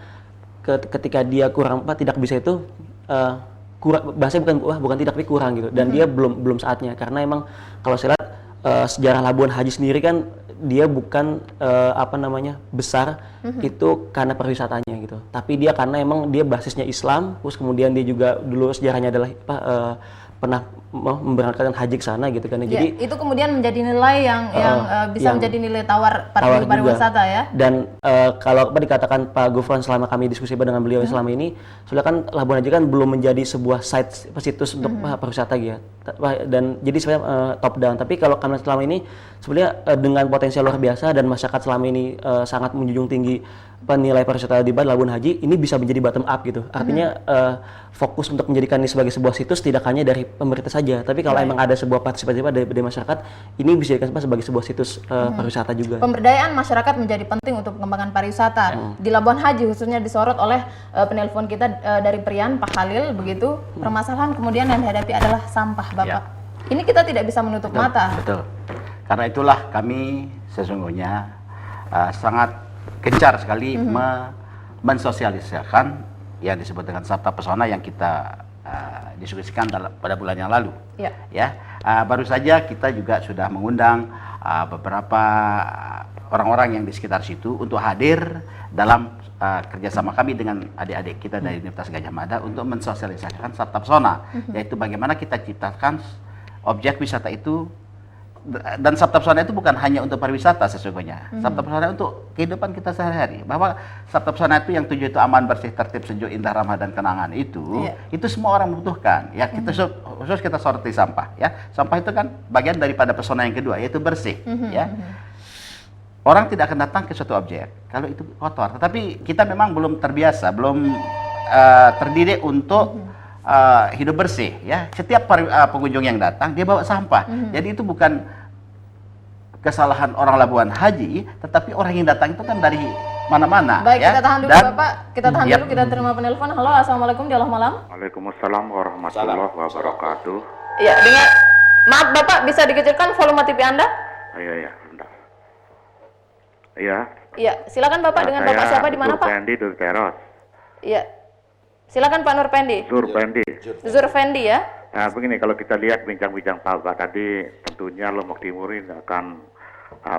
Speaker 3: ketika dia tidak bisa itu bahasanya bukan tidak, tapi kurang gitu, dan dia belum saatnya, karena emang kalau saya lihat sejarah Labuan Haji sendiri kan dia bukan besar itu karena pariwisatanya gitu, tapi dia karena emang dia basisnya Islam, terus kemudian dia juga dulu sejarahnya adalah pernah memberangkatkan haji ke sana gitu kan. Jadi
Speaker 1: itu kemudian menjadi nilai yang bisa menjadi nilai tawar pariwisata ya.
Speaker 3: Dan kalau dikatakan Pak Gufron selama kami diskusi dengan beliau selama ini, sudah kan Labuan Haji kan belum menjadi sebuah situs untuk pariwisata gitu. Dan jadi sebenarnya top down. Tapi kalau kami selama ini sebenarnya dengan potensial luar biasa, dan masyarakat selama ini sangat menjunjung tinggi nilai pariwisata di Labuan Haji, ini bisa menjadi bottom up gitu. Artinya fokus untuk menjadikan ini sebagai sebuah situs tidak hanya dari pemerintah saja, tapi kalau emang ada sebuah partisipasi dari masyarakat, ini bisa dijadikan sebagai sebuah situs pariwisata juga.
Speaker 1: Pemberdayaan masyarakat menjadi penting untuk pengembangan pariwisata. Di Labuan Haji khususnya disorot oleh penelpon kita dari Prian, Pak Halil begitu. Permasalahan kemudian yang dihadapi adalah sampah, Bapak. Ini kita tidak bisa menutup mata.
Speaker 2: Betul. Karena itulah kami sesungguhnya sangat gencar sekali mensosialisasikan yang disebut dengan Sabta Pesona yang kita diskusikan pada bulan yang lalu. Baru saja kita juga sudah mengundang beberapa orang-orang yang di sekitar situ untuk hadir dalam kerjasama kami dengan adik-adik kita dari Universitas Gajah Mada untuk mensosialisasikan Sabta Pesona, yaitu bagaimana kita ciptakan objek wisata itu. Dan Sabta Pesona itu bukan hanya untuk pariwisata sesungguhnya. Sabta Pesona untuk kehidupan kita sehari-hari. Bahwa Sabta Pesona itu yang tujuh itu aman, bersih, tertib, sejuk, indah, ramah, dan kenangan itu semua orang membutuhkan. Ya, khusus kita soroti sampah. Ya, sampah itu kan bagian daripada pesona yang kedua, yaitu bersih. Ya, orang tidak akan datang ke suatu objek kalau itu kotor. Tetapi kita memang belum terbiasa, belum terdidik untuk hidup bersih ya. Setiap pengunjung yang datang dia bawa sampah. Jadi itu bukan kesalahan orang Labuan Haji, tetapi orang yang datang itu kan dari mana-mana.
Speaker 1: Baik,
Speaker 2: ya.
Speaker 1: kita tahan dulu
Speaker 2: Dan,
Speaker 1: Bapak. Kita tahan
Speaker 2: ya.
Speaker 1: dulu, kita terima penelpon. Halo, Assalamualaikum, Dialog Malam.
Speaker 7: Waalaikumsalam warahmatullahi wabarakatuh.
Speaker 1: Iya, dengan maaf Bapak, bisa dikecilkan volume TV Anda?
Speaker 7: Iya, bentar. Iya.
Speaker 1: Iya, silakan Bapak. Dengan Bapak siapa di mana Pak?
Speaker 7: Fendi dari Teros.
Speaker 1: Iya. Silakan Pak Nurpendi.
Speaker 7: Fendi.
Speaker 1: Zurfendi ya.
Speaker 7: Nah, begini, kalau kita lihat bincang-bincang Pak tadi, tentunya Lombok Timur ini akan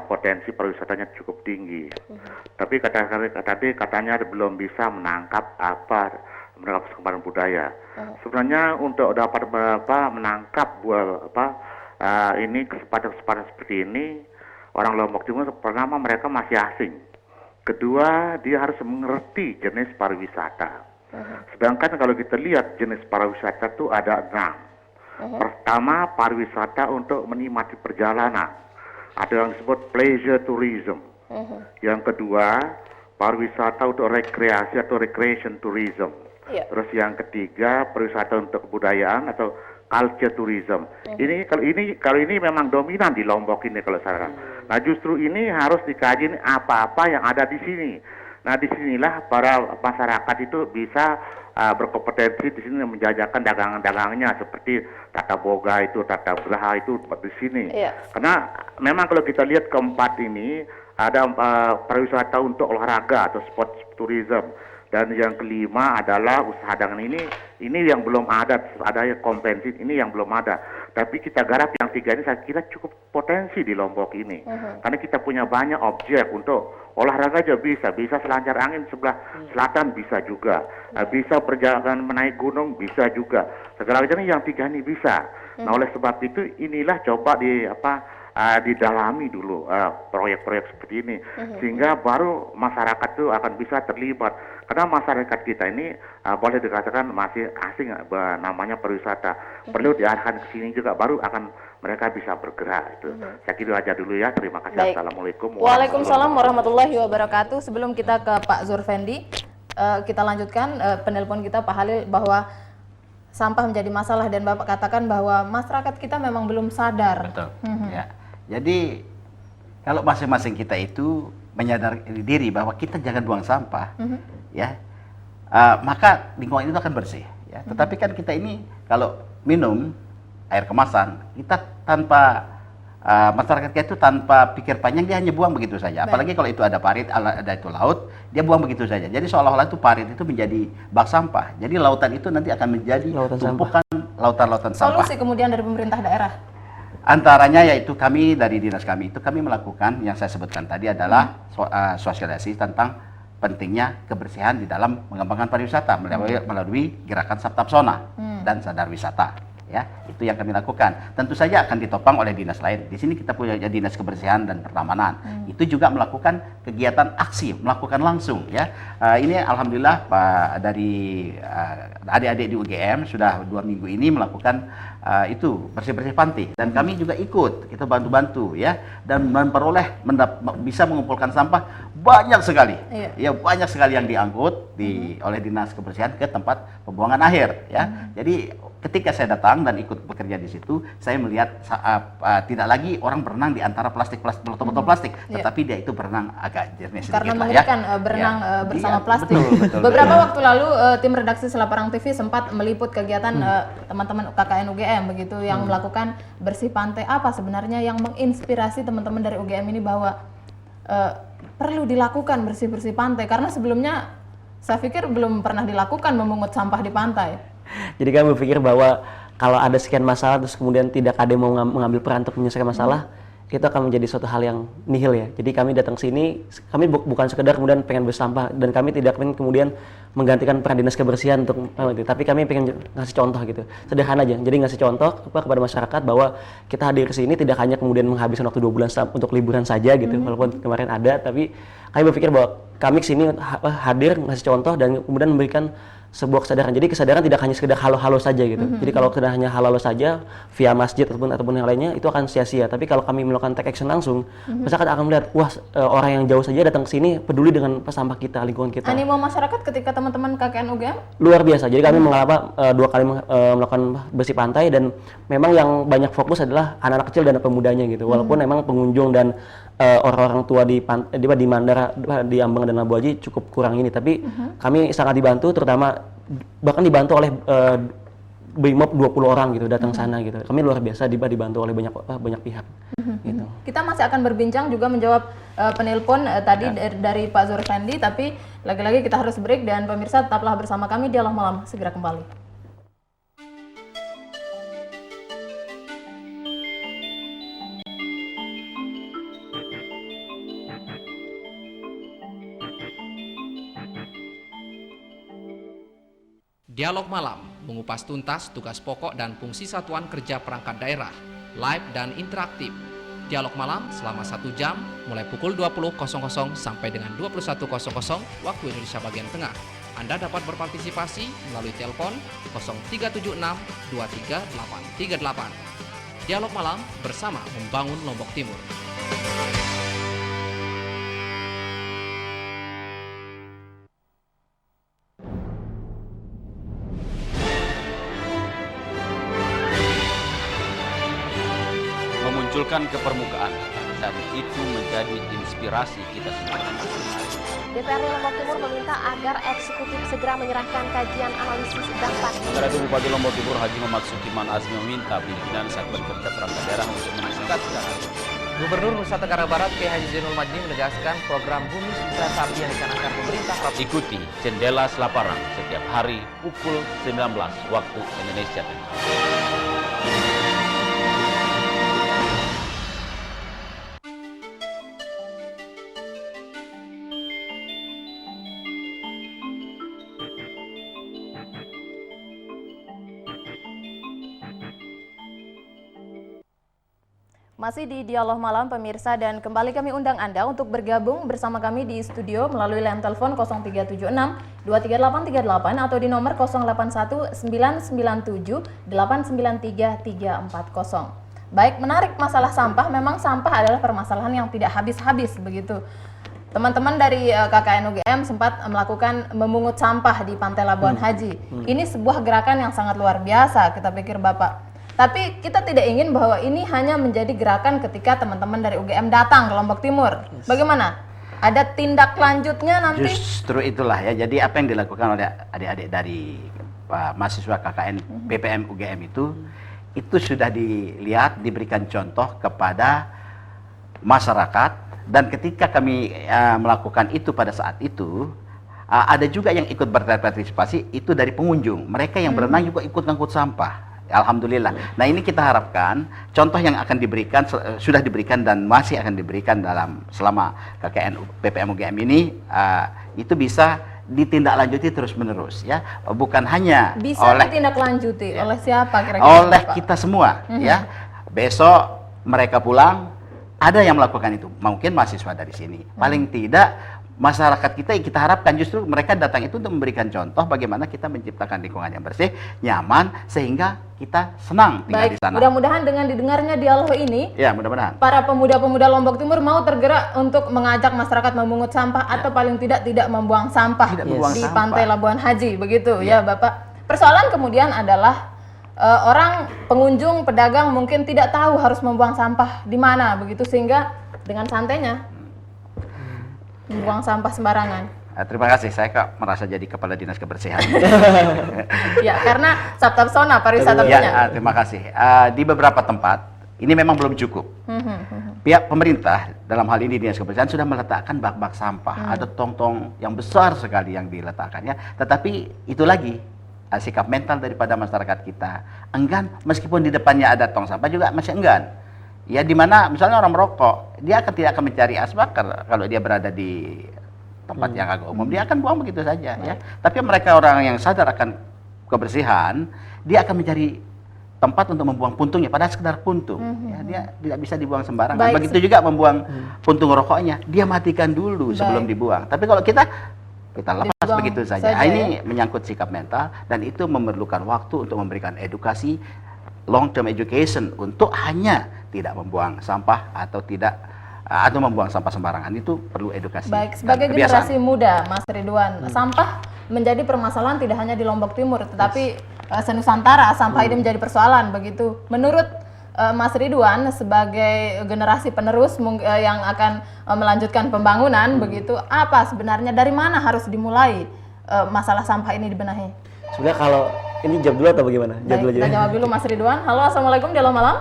Speaker 7: potensi pariwisatanya cukup tinggi. Tapi katanya belum bisa menangkap perkembangan budaya. Sebenarnya untuk dapat menangkap ini kesempatan seperti ini, orang Lombok Timur pertama mereka masih asing. Kedua, dia harus mengerti jenis pariwisata. Sedangkan kalau kita lihat jenis pariwisata itu ada 6. Pertama, pariwisata untuk menikmati perjalanan. Ada yang disebut pleasure tourism. Yang kedua, pariwisata untuk rekreasi atau recreation tourism. Terus yang ketiga, pariwisata untuk kebudayaan atau culture tourism. Kalau ini memang dominan di Lombok ini kalau saya. Nah, justru ini harus dikaji apa-apa yang ada di sini. Nah, disinilah para masyarakat itu bisa berkompetensi di sini menjajakan dagangan-dagangnya seperti tata boga itu, tata geraha itu di sini. Karena memang kalau kita lihat keempat ini ada pariwisata untuk olahraga atau sport tourism. Dan yang kelima adalah usaha dagangan ini yang belum ada kompetensi ini yang belum ada. Tapi kita garap yang 3 ini saya kira cukup potensi di Lombok ini. Karena kita punya banyak objek untuk olahraga aja bisa selancar angin sebelah selatan bisa juga. Bisa perjalanan menaik gunung bisa juga. Segala macam yang 3 ini bisa. Nah, oleh sebab itu inilah coba didalami dulu proyek-proyek seperti ini sehingga baru masyarakat itu akan bisa terlibat. Karena masyarakat kita ini boleh dikatakan masih asing namanya pariwisata. Perlu diarahkan ke sini juga baru akan mereka bisa bergerak itu. Saya kira aja dulu ya. Terima kasih.
Speaker 1: Baik.
Speaker 7: Assalamualaikum.
Speaker 1: Waalaikumsalam warahmatullahi wabarakatuh. Sebelum kita ke Pak Zurfendi, kita lanjutkan penelpon kita Pak Halil bahwa sampah menjadi masalah dan Bapak katakan bahwa masyarakat kita memang belum sadar.
Speaker 2: Betul. Ya. Jadi kalau masing-masing kita itu menyadari diri bahwa kita jangan buang sampah, ya, maka lingkungan itu akan bersih. Ya. Tetapi kan kita ini kalau minum air kemasan, kita tanpa masyarakat kita itu tanpa pikir panjang dia hanya buang begitu saja. Apalagi kalau itu ada parit, ada itu laut, dia buang begitu saja. Jadi seolah-olah itu parit itu menjadi bak sampah. Jadi lautan itu nanti akan menjadi tumpukan lautan-lautan sampah.
Speaker 1: Solusi kemudian dari pemerintah daerah?
Speaker 2: Antaranya yaitu kami dari dinas kami itu kami melakukan yang saya sebutkan tadi adalah sosialisasi tentang pentingnya kebersihan di dalam mengembangkan pariwisata melalui gerakan Saptapsona dan Sadar Wisata. Ya, itu yang kami lakukan. Tentu saja akan ditopang oleh dinas lain. Di sini kita punya dinas kebersihan dan pertamanan. Itu juga melakukan kegiatan aksi, melakukan langsung. Ya, ini alhamdulillah Pak dari adik-adik di UGM sudah 2 minggu ini melakukan itu bersih-bersih panti. Dan kami juga ikut, kita bantu-bantu ya, dan memperoleh bisa mengumpulkan sampah banyak sekali. Ya, banyak sekali yang diangkut oleh dinas kebersihan ke tempat pembuangan akhir. Ya, jadi ketika saya datang dan ikut bekerja di situ, saya melihat tidak lagi orang berenang di antara botol-botol plastik, tetapi dia itu berenang agak jernih sedikit.
Speaker 1: Karena mengerikan berenang bersama plastik.
Speaker 2: Betul,
Speaker 1: Beberapa waktu lalu tim redaksi Selaparang TV sempat meliput kegiatan teman-teman KKN UGM begitu yang melakukan bersih pantai. Apa sebenarnya yang menginspirasi teman-teman dari UGM ini bahwa perlu dilakukan bersih-bersih pantai? Karena sebelumnya saya pikir belum pernah dilakukan memungut sampah di pantai.
Speaker 3: Jadi kami berpikir bahwa kalau ada sekian masalah terus kemudian tidak ada yang mau mengambil peran untuk menyelesaikan masalah, itu akan menjadi suatu hal yang nihil ya. Jadi kami datang sini, kami bukan sekedar kemudian pengen bersampah dan kami tidak pengen kemudian menggantikan peran dinas kebersihan untuk tapi kami pengen ngasih contoh gitu. Sederhana aja. Jadi ngasih contoh kepada masyarakat bahwa kita hadir ke sini tidak hanya kemudian menghabiskan waktu 2 bulan untuk liburan saja gitu. Walaupun kemarin ada, tapi kami berpikir bahwa kami kesini hadir ngasih contoh dan kemudian memberikan sebuah kesadaran. Jadi kesadaran tidak hanya sekedar halo-halo saja gitu. Jadi kalau hanya halo-halo saja via masjid ataupun yang lainnya itu akan sia-sia. Tapi kalau kami melakukan take action langsung, masyarakat akan melihat, wah orang yang jauh saja datang ke sini peduli dengan sampah kita, lingkungan kita.
Speaker 1: Animo masyarakat ketika teman-teman KKN UGM?
Speaker 3: Luar biasa. Jadi kami mengalami 2 kali melakukan bersih pantai dan memang yang banyak fokus adalah anak-anak kecil dan pemudanya gitu. Walaupun memang pengunjung dan orang-orang tua di Mandara, di Ambang dan Labu Aji cukup kurang ini, tapi kami sangat dibantu, terutama bahkan dibantu oleh Brimob 20 orang gitu datang sana gitu. Kami luar biasa dibantu oleh banyak pihak. Gitu.
Speaker 1: Kita masih akan berbincang juga menjawab penelpon tadi dari Pak Zul Effendi, tapi lagi-lagi kita harus break dan pemirsa tetaplah bersama kami, Dialog Malam segera kembali.
Speaker 4: Dialog Malam mengupas tuntas tugas pokok dan fungsi satuan kerja perangkat daerah, live dan interaktif. Dialog Malam selama 1 jam mulai pukul 20.00 sampai dengan 21.00 waktu Indonesia bagian tengah. Anda dapat berpartisipasi melalui telepon 0376 23838. Dialog Malam bersama membangun Lombok Timur.
Speaker 5: Munculkan ke permukaan dan itu menjadi inspirasi kita semua.
Speaker 9: DPRD Lombok Timur meminta agar eksekutif segera menyerahkan kajian analisis dampak.
Speaker 5: Sementara itu Bupati Lombok Timur Haji Muhammad Sukiman Azmi meminta pimpinan Satuan Kerja Perangkat Daerah untuk meningkatkan.
Speaker 4: Gubernur Nusa Tenggara Barat Kiai Haji Zainul Majdi menegaskan program Bumi Sutra Sapi yang dicanangkan pemerintah.
Speaker 5: Ikuti Jendela Selaparang setiap hari pukul 19 waktu Indonesia Tengah.
Speaker 1: Masih di Dialog Malam pemirsa, dan kembali kami undang Anda untuk bergabung bersama kami di studio melalui line telepon 0376 23838 atau di nomor 081 997 893 340. Baik, menarik masalah sampah. Memang sampah adalah permasalahan yang tidak habis-habis begitu. Teman-teman dari KKN UGM sempat melakukan memungut sampah di Pantai Labuan Haji. Ini sebuah gerakan yang sangat luar biasa, kita pikir Bapak. Tapi kita tidak ingin bahwa ini hanya menjadi gerakan ketika teman-teman dari UGM datang ke Lombok Timur. Bagaimana? Ada tindak lanjutnya nanti?
Speaker 2: Justru itulah ya. Jadi apa yang dilakukan oleh adik-adik dari mahasiswa KKN PPM UGM itu sudah dilihat, diberikan contoh kepada masyarakat. Dan ketika kami melakukan itu pada saat itu, ada juga yang ikut berpartisipasi itu dari pengunjung. Mereka yang berenang juga ikut ngangkut sampah. Alhamdulillah. Nah ini kita harapkan contoh yang akan diberikan, sudah diberikan dan masih akan diberikan selama KKN PPM UGM ini itu bisa ditindaklanjuti terus-menerus ya. Bukan hanya
Speaker 1: bisa ditindaklanjuti oleh siapa kira-kira?
Speaker 2: Oleh kita semua ya. Besok mereka pulang, ada yang melakukan itu. Mungkin mahasiswa dari sini. Paling tidak masyarakat kita harapkan justru mereka datang itu untuk memberikan contoh bagaimana kita menciptakan lingkungan yang bersih, nyaman, sehingga kita senang tinggal di sana.
Speaker 1: Mudah-mudahan dengan didengarnya dialog ini,
Speaker 2: ya mudah-mudahan
Speaker 1: para pemuda-pemuda Lombok Timur mau tergerak untuk mengajak masyarakat memungut sampah atau paling tidak membuang sampah di Pantai Labuan Haji, begitu ya Bapak. Persoalan kemudian adalah orang pengunjung, pedagang mungkin tidak tahu harus membuang sampah di mana, begitu, sehingga dengan santainya membuang sampah sembarangan.
Speaker 2: Terima kasih, saya kok merasa jadi kepala dinas kebersihan.
Speaker 1: Ya, karena Sabta Pesona pariwisata punya.
Speaker 2: Ya, terima kasih. Di beberapa tempat ini memang belum cukup. Pihak pemerintah dalam hal ini dinas kebersihan sudah meletakkan bak-bak sampah. Ada tong-tong yang besar sekali yang diletakkannya. Tetapi itu lagi sikap mental daripada masyarakat kita. Enggan, meskipun di depannya ada tong sampah juga masih enggan. Ya, di mana misalnya orang merokok, dia tidak akan mencari asbakar kalau dia berada di tempat yang agak umum, dia akan buang begitu saja ya. Tapi mereka orang yang sadar akan kebersihan, dia akan mencari tempat untuk membuang puntungnya, padahal sekedar puntung. Ya, dia tidak bisa dibuang sembarangan. Begitu juga membuang puntung rokoknya, dia matikan dulu sebelum dibuang. Tapi kalau kita kita lepas
Speaker 1: Dibuang
Speaker 2: begitu saja.
Speaker 1: saja,
Speaker 2: Ini menyangkut sikap mental dan itu memerlukan waktu untuk memberikan edukasi, long term education untuk hanya tidak membuang sampah atau membuang sampah sembarangan. Itu perlu edukasi.
Speaker 1: Baik, sebagai
Speaker 2: dan kebiasaan.
Speaker 1: generasi muda, Mas Ridwan, sampah menjadi permasalahan tidak hanya di Lombok Timur, tetapi se-Nusantara sampah ini menjadi persoalan begitu. Menurut Mas Ridwan sebagai generasi penerus yang akan melanjutkan pembangunan begitu, apa sebenarnya dari mana harus dimulai masalah sampah ini dibenahi?
Speaker 3: Sebenarnya kalau ini jawab dulu atau bagaimana?
Speaker 1: Baik, kita jawab dulu Mas Ridwan. Halo, assalamualaikum, dialog malam.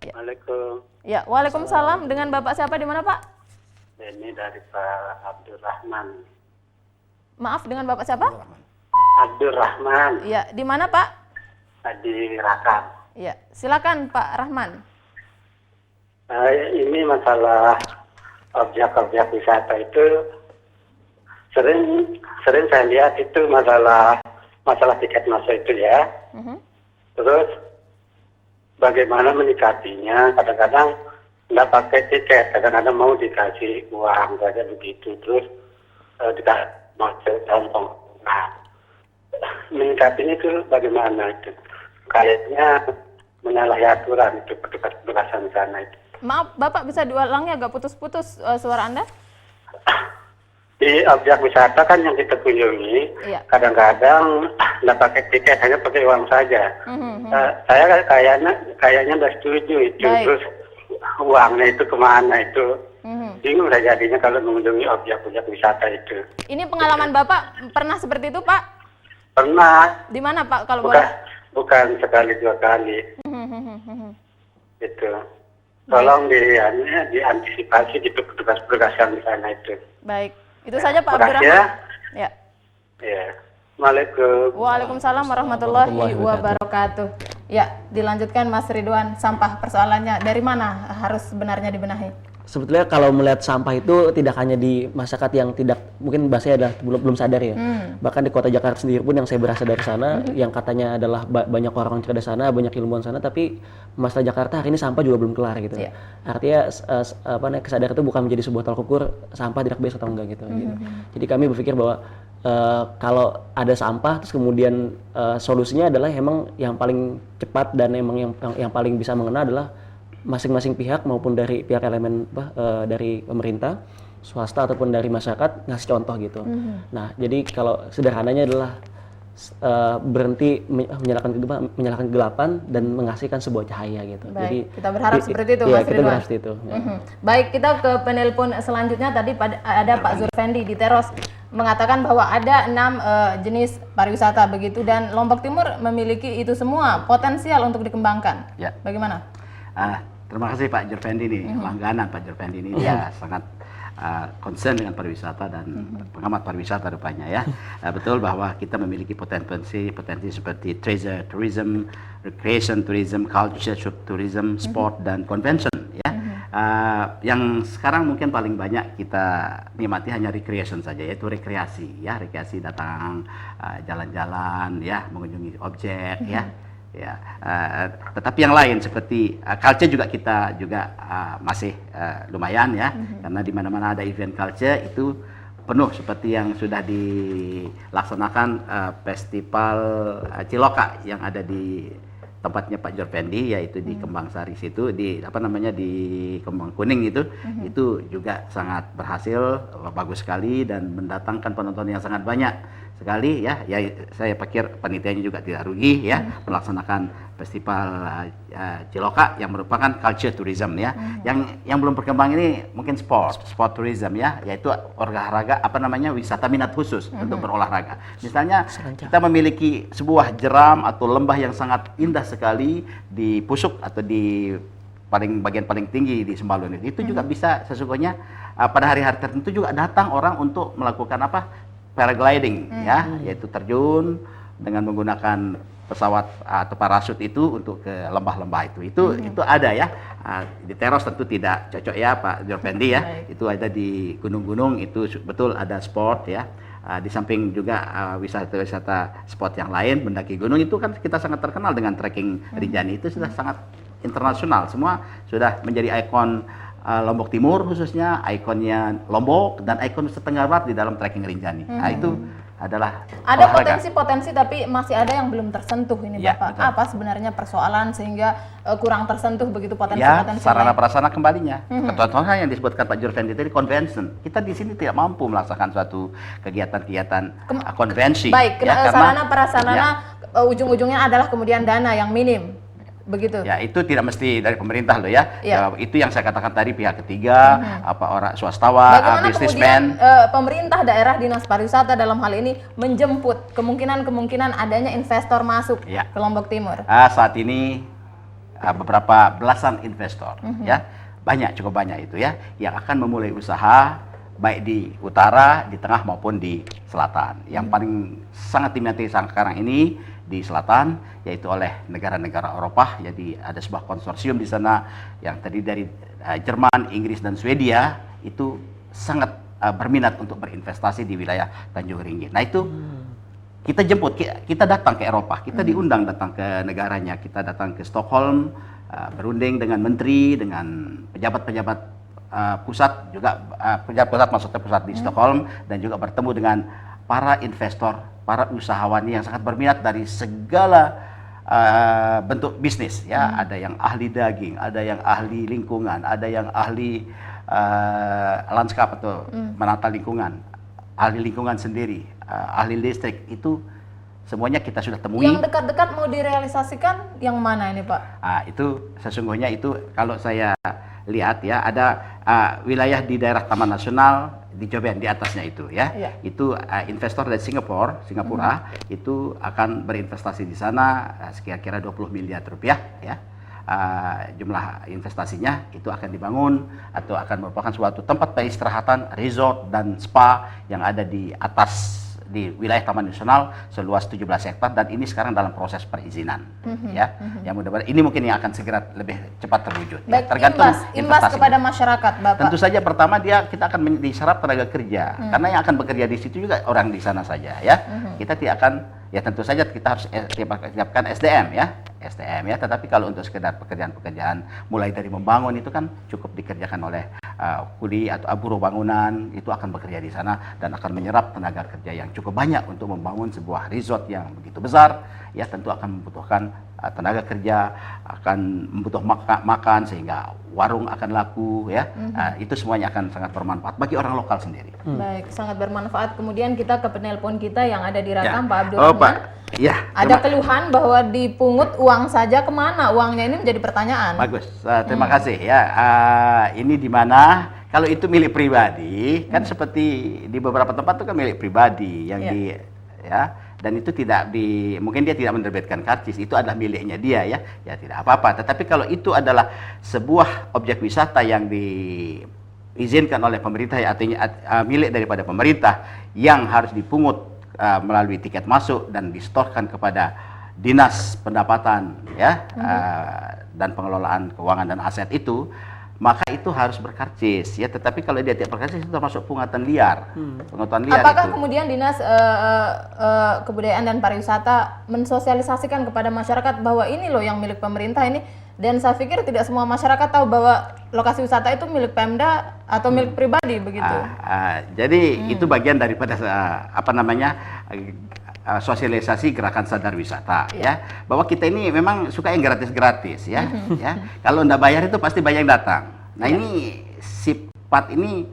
Speaker 10: Waalaikumsalam.
Speaker 1: Ya, waalaikumsalam. Dengan Bapak siapa di mana Pak?
Speaker 10: Ini dari Pak Abdurrahman.
Speaker 1: Maaf, dengan Bapak siapa?
Speaker 10: Abdurrahman.
Speaker 1: Ya, di mana Pak?
Speaker 10: Di Rakam.
Speaker 1: Ya, silakan Pak Rahman.
Speaker 10: Ini masalah objek-objek wisata itu sering saya lihat itu masalah tiket masuk itu ya. Terus bagaimana menyikapinya? Kadang-kadang nggak pakai tiket, kadang-kadang mau dikasih uang saja begitu, terus dikasih masuk kantong. Nah, menyikapinya itu bagaimana itu? Kayaknya menyalahi aturan itu petugas di sana itu.
Speaker 1: Maaf, Bapak bisa diulangnya agak putus-putus suara Anda?
Speaker 10: Di objek wisata kan yang kita kunjungi, kadang-kadang nggak pakai tiket, hanya pakai uang saja. Saya kayaknya nggak setuju itu.
Speaker 1: Baik.
Speaker 10: Terus uangnya itu kemana itu? Bingung saya jadinya kalau mengunjungi objek-objek wisata itu.
Speaker 1: Ini pengalaman Bapak pernah seperti itu, Pak?
Speaker 10: Pernah.
Speaker 1: Di mana, Pak, kalau boleh?
Speaker 10: Bukan sekali dua kali. Itu. Tolong diantisipasi di petugas-petugas yang di sana itu.
Speaker 1: Baik. Itu saja Pak
Speaker 10: Makasih
Speaker 1: Abdurrahman.
Speaker 10: Ya. Ya. Waalaikumsalam.
Speaker 1: Waalaikumsalam warahmatullahi wabarakatuh. Ya, dilanjutkan Mas Ridwan, sampah persoalannya dari mana harus sebenarnya dibenahi?
Speaker 3: Sebetulnya kalau melihat sampah itu tidak hanya di masyarakat yang tidak, mungkin bahasanya adalah belum sadar ya. Bahkan di kota Jakarta sendiri pun yang saya berasal dari sana, yang katanya adalah banyak orang cerdas sana, banyak ilmuwan sana, tapi masalah Jakarta hari ini sampah juga belum kelar gitu. Artinya kesadaran itu bukan menjadi sebuah tolak ukur sampah tidak biasa atau enggak gitu. Jadi kami berpikir bahwa kalau ada sampah terus kemudian solusinya adalah emang yang paling cepat dan emang yang paling bisa mengena adalah masing-masing pihak maupun dari pihak elemen dari pemerintah, swasta ataupun dari masyarakat ngasih contoh gitu. Nah, jadi kalau sederhananya adalah berhenti menyalakan kegelapan dan mengasihkan sebuah cahaya gitu.
Speaker 1: Baik,
Speaker 3: jadi
Speaker 1: kita berharap seperti itu,
Speaker 3: Mas
Speaker 1: Ridwan.
Speaker 3: kita berharap seperti itu.
Speaker 1: Baik, kita ke penelpon selanjutnya. Tadi ada Pak Zurfendi di Teros mengatakan bahwa ada 6 jenis pariwisata begitu dan Lombok Timur memiliki itu semua potensial untuk dikembangkan.
Speaker 2: Ya.
Speaker 1: Bagaimana?
Speaker 2: Terima kasih Pak Jurfendi nih, langganan Pak Jurfendi ini dia sangat concern dengan pariwisata dan pengamat pariwisata rupanya ya. Betul bahwa kita memiliki potensi seperti treasure tourism, recreation tourism, culture tourism, sport dan convention ya. Yang sekarang mungkin paling banyak kita nikmati hanya recreation saja, yaitu rekreasi ya, rekreasi datang jalan-jalan ya, mengunjungi objek ya. Ya, tetapi yang lain seperti culture juga kita masih lumayan ya, karena di mana-mana ada event culture itu penuh seperti yang sudah dilaksanakan festival Ciloka yang ada di tempatnya Pak Jurfendi, yaitu di Kembang Sari situ, di Kembang Kuning itu juga sangat berhasil, bagus sekali dan mendatangkan penonton yang sangat banyak sekali ya. Saya pikir panitianya juga tidak rugi ya melaksanakan festival Ciloka yang merupakan culture tourism ya. Yang belum berkembang ini mungkin sport tourism ya, yaitu olahraga wisata minat khusus untuk berolahraga. Misalnya kita memiliki sebuah jeram atau lembah yang sangat indah sekali di Pusuk atau di bagian paling tinggi di Sembalun itu juga bisa sesungguhnya pada hari-hari tertentu juga datang orang untuk melakukan paragliding ya, yaitu terjun dengan menggunakan pesawat atau parasut itu untuk ke lembah-lembah itu ada ya. Di Teros tentu tidak cocok ya Pak Jurfendi ya. Itu ada di gunung-gunung itu betul ada sport ya. Di samping juga wisata sport yang lain, mendaki gunung itu kan kita sangat terkenal dengan trekking Rinjani, itu sudah sangat internasional, semua sudah menjadi ikon Lombok Timur khususnya, ikonnya Lombok, dan ikon Tenggara Barat di dalam trekking Rinjani. Nah, itu adalah
Speaker 1: ada
Speaker 2: olahraga.
Speaker 1: potensi-potensi tapi masih ada yang belum tersentuh ini
Speaker 2: Ya,
Speaker 1: Bapak.
Speaker 2: betul.
Speaker 1: Apa sebenarnya persoalan sehingga kurang tersentuh begitu
Speaker 2: Ya,
Speaker 1: potensi-potensi
Speaker 2: sarana
Speaker 1: lain?
Speaker 2: prasarana kembalinya. Contohnya yang disebutkan Pak Jurvendi tadi, convention. Kita di sini tidak mampu melaksanakan suatu kegiatan-kegiatan konvensi.
Speaker 1: Baik,
Speaker 2: ya,
Speaker 1: sarana prasarana
Speaker 2: ya,
Speaker 1: ujung-ujungnya adalah kemudian dana yang minim. Begitu.
Speaker 2: ya, itu tidak mesti dari pemerintah loh ya.
Speaker 1: Ya.
Speaker 2: Ya, itu yang saya katakan tadi, pihak ketiga, apa orang swastawan,
Speaker 1: Bagaimana
Speaker 2: bisnismen.
Speaker 1: kemudian pemerintah daerah, dinas pariwisata dalam hal ini menjemput kemungkinan adanya investor masuk
Speaker 2: Ya.
Speaker 1: ke Lombok Timur?
Speaker 2: Saat ini beberapa belasan investor, ya, cukup banyak itu ya, yang akan memulai usaha baik di utara, di tengah maupun di selatan. Yang paling sangat diminati sekarang ini di selatan, yaitu oleh negara-negara Eropa. Jadi ada sebuah konsorsium di sana yang terdiri dari Jerman, Inggris, dan Swedia, itu sangat berminat untuk berinvestasi di wilayah Tanjung Ringgit. Nah itu kita jemput, kita datang ke Eropa, kita diundang datang ke negaranya, kita datang ke Stockholm, berunding dengan menteri, dengan pejabat-pejabat pusat, juga pejabat pusat, maksudnya pusat di Stockholm, dan juga bertemu dengan para investor, para usahawan yang sangat berminat dari segala bentuk bisnis, ya. Ada yang ahli daging, ada yang ahli lingkungan, ada yang ahli lanskap atau menata lingkungan, ahli lingkungan sendiri, ahli listrik, itu semuanya kita sudah temui.
Speaker 1: Yang dekat-dekat mau direalisasikan yang mana ini Pak?
Speaker 2: Itu sesungguhnya itu kalau saya lihat ya, ada wilayah di daerah Taman Nasional di Joben, di atasnya itu ya. Itu investor dari Singapura itu akan berinvestasi di sana kira-kira 20 miliar rupiah ya. Jumlah investasinya itu akan dibangun atau akan merupakan suatu tempat peristirahatan, resort dan spa yang ada di atas di wilayah Taman Nasional seluas 17 hektar, dan ini sekarang dalam proses perizinan ya. Yang mudah-mudahan ini mungkin yang akan segera lebih cepat terwujud.
Speaker 1: Baik,
Speaker 2: Ya, tergantung
Speaker 1: imbas kepada masyarakat Bapak.
Speaker 2: Tentu saja pertama kita akan diserap tenaga kerja, karena yang akan bekerja di situ juga orang di sana saja ya. Kita tidak akan, ya tentu saja kita harus siapkan SDM ya, tetapi kalau untuk sekedar pekerjaan-pekerjaan mulai dari membangun itu kan cukup dikerjakan oleh kuli atau buruh bangunan, itu akan bekerja di sana dan akan menyerap tenaga kerja yang cukup banyak untuk membangun sebuah resort yang begitu besar ya. Tentu akan membutuhkan tenaga kerja, akan membutuhkan makan sehingga warung akan laku ya. Itu semuanya akan sangat bermanfaat bagi orang lokal sendiri.
Speaker 1: Baik, sangat bermanfaat. Kemudian kita ke penelpon kita yang ada di Rakam,
Speaker 2: Ya.
Speaker 1: Pak Abdurrahman.
Speaker 2: Pak. Ya,
Speaker 1: Ada keluhan bahwa dipungut uang saja, kemana uangnya, ini menjadi pertanyaan.
Speaker 2: Bagus, terima kasih ya. Ini di mana? Kalau itu milik pribadi, kan seperti di beberapa tempat itu kan milik pribadi yang dan itu mungkin dia tidak menerbitkan karcis, itu adalah miliknya dia ya tidak apa-apa. Tetapi kalau itu adalah sebuah objek wisata yang diizinkan oleh pemerintah, ya, artinya milik daripada pemerintah yang harus dipungut melalui tiket masuk dan distorkan kepada dinas pendapatan ya dan pengelolaan keuangan dan aset itu, maka itu harus berkarcis ya. Tetapi kalau dia tidak berkarcis itu termasuk pungutan liar. Pungutan liar.
Speaker 1: Apakah
Speaker 2: itu
Speaker 1: kemudian dinas kebudayaan dan pariwisata mensosialisasikan kepada masyarakat bahwa ini loh yang milik pemerintah ini? Dan saya pikir tidak semua masyarakat tahu bahwa lokasi wisata itu milik Pemda atau milik pribadi begitu.
Speaker 2: Jadi itu bagian daripada sosialisasi gerakan sadar wisata ya, bahwa kita ini memang suka yang gratis-gratis ya. Kalau ndak bayar itu pasti banyak yang datang. Nah ini sifat ini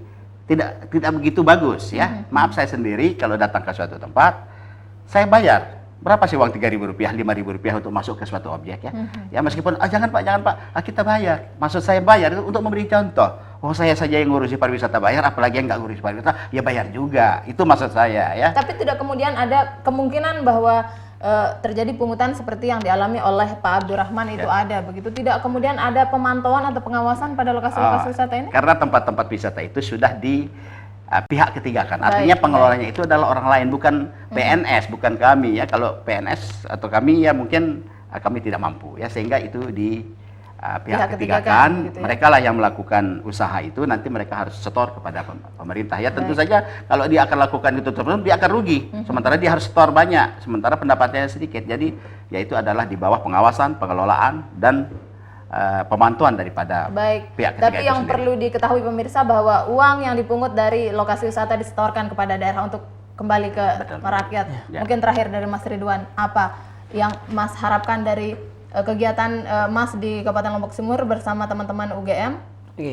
Speaker 2: tidak begitu bagus ya. Maaf, saya sendiri kalau datang ke suatu tempat saya bayar. Berapa sih uang 3.000 rupiah, 5.000 rupiah untuk masuk ke suatu objek ya? Ya meskipun jangan pak, kita bayar. Maksud saya bayar itu untuk memberi contoh. Oh, saya saja yang ngurusi pariwisata bayar, apalagi yang nggak ngurusi pariwisata ya bayar juga. Itu maksud saya ya.
Speaker 1: Tapi tidak kemudian ada kemungkinan bahwa terjadi pungutan seperti yang dialami oleh Pak Abdurrahman itu ada begitu? Tidak kemudian ada pemantauan atau pengawasan pada lokasi-lokasi wisata ini?
Speaker 2: Karena tempat-tempat wisata itu sudah di pihak ketiga kan, artinya pengelolanya itu adalah orang lain, bukan PNS, bukan kami ya. Kalau PNS atau kami ya mungkin kami tidak mampu ya, sehingga itu di pihak ketiga kan, gitu ya. Mereka lah yang melakukan usaha itu, nanti mereka harus setor kepada pemerintah ya. Tentu saja kalau dia akan lakukan itu terus, dia akan rugi, sementara dia harus setor banyak, sementara pendapatannya sedikit. Jadi ya itu adalah di bawah pengawasan, pengelolaan dan pemantauan daripada
Speaker 1: Baik,
Speaker 2: pihak ketiga
Speaker 1: tapi
Speaker 2: itu
Speaker 1: yang
Speaker 2: sendiri.
Speaker 1: perlu diketahui pemirsa bahwa uang yang dipungut dari lokasi wisata disetorkan kepada daerah untuk kembali ke rakyat.
Speaker 2: Ya.
Speaker 1: Mungkin terakhir dari Mas Ridwan, apa yang Mas harapkan dari kegiatan Mas di Kabupaten Lombok Timur bersama teman-teman UGM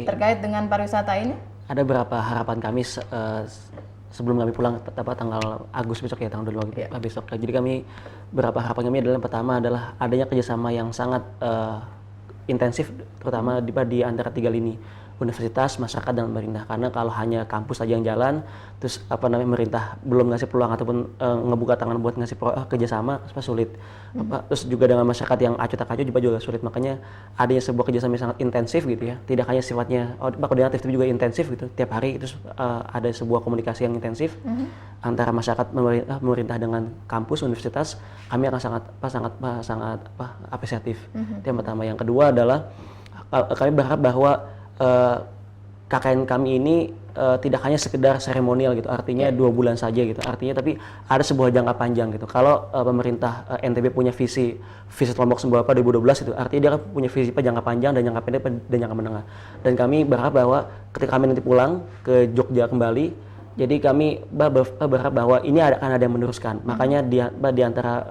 Speaker 1: terkait dengan pariwisata ini?
Speaker 3: Ada beberapa harapan kami sebelum kami pulang tanggal Agustus besok ya, tanggal 22 besok. Jadi kami beberapa harapan kami adalah yang pertama adalah adanya kerjasama yang sangat intensif, terutama di antara 3 lini, universitas, masyarakat, dan pemerintah. Karena kalau hanya kampus saja yang jalan, terus pemerintah belum ngasih peluang ataupun ngebuka tangan buat ngasih kerjasama, sulit. Terus juga dengan masyarakat yang acuh tak acuh juga sulit. Makanya adanya sebuah kerjasama yang sangat intensif gitu ya. Tidak hanya sifatnya koordinatif, tapi juga intensif gitu. Tiap hari itu ada sebuah komunikasi yang intensif antara masyarakat, pemerintah dengan kampus, universitas. Kami akan sangat apresiatif. Itu yang pertama. Yang kedua adalah kami berharap bahwa KKN kami ini tidak hanya sekedar seremonial gitu, artinya 2 bulan saja gitu, artinya tapi ada sebuah jangka panjang gitu. Kalau pemerintah NTB punya visi Lombok Sembawapa 2012 itu, artinya dia punya visi jangka panjang dan jangka pendek dan jangka menengah. Dan kami berharap bahwa ketika kami nanti pulang ke Jogja kembali, jadi kami berharap bahwa ini akan ada yang meneruskan. Makanya di antara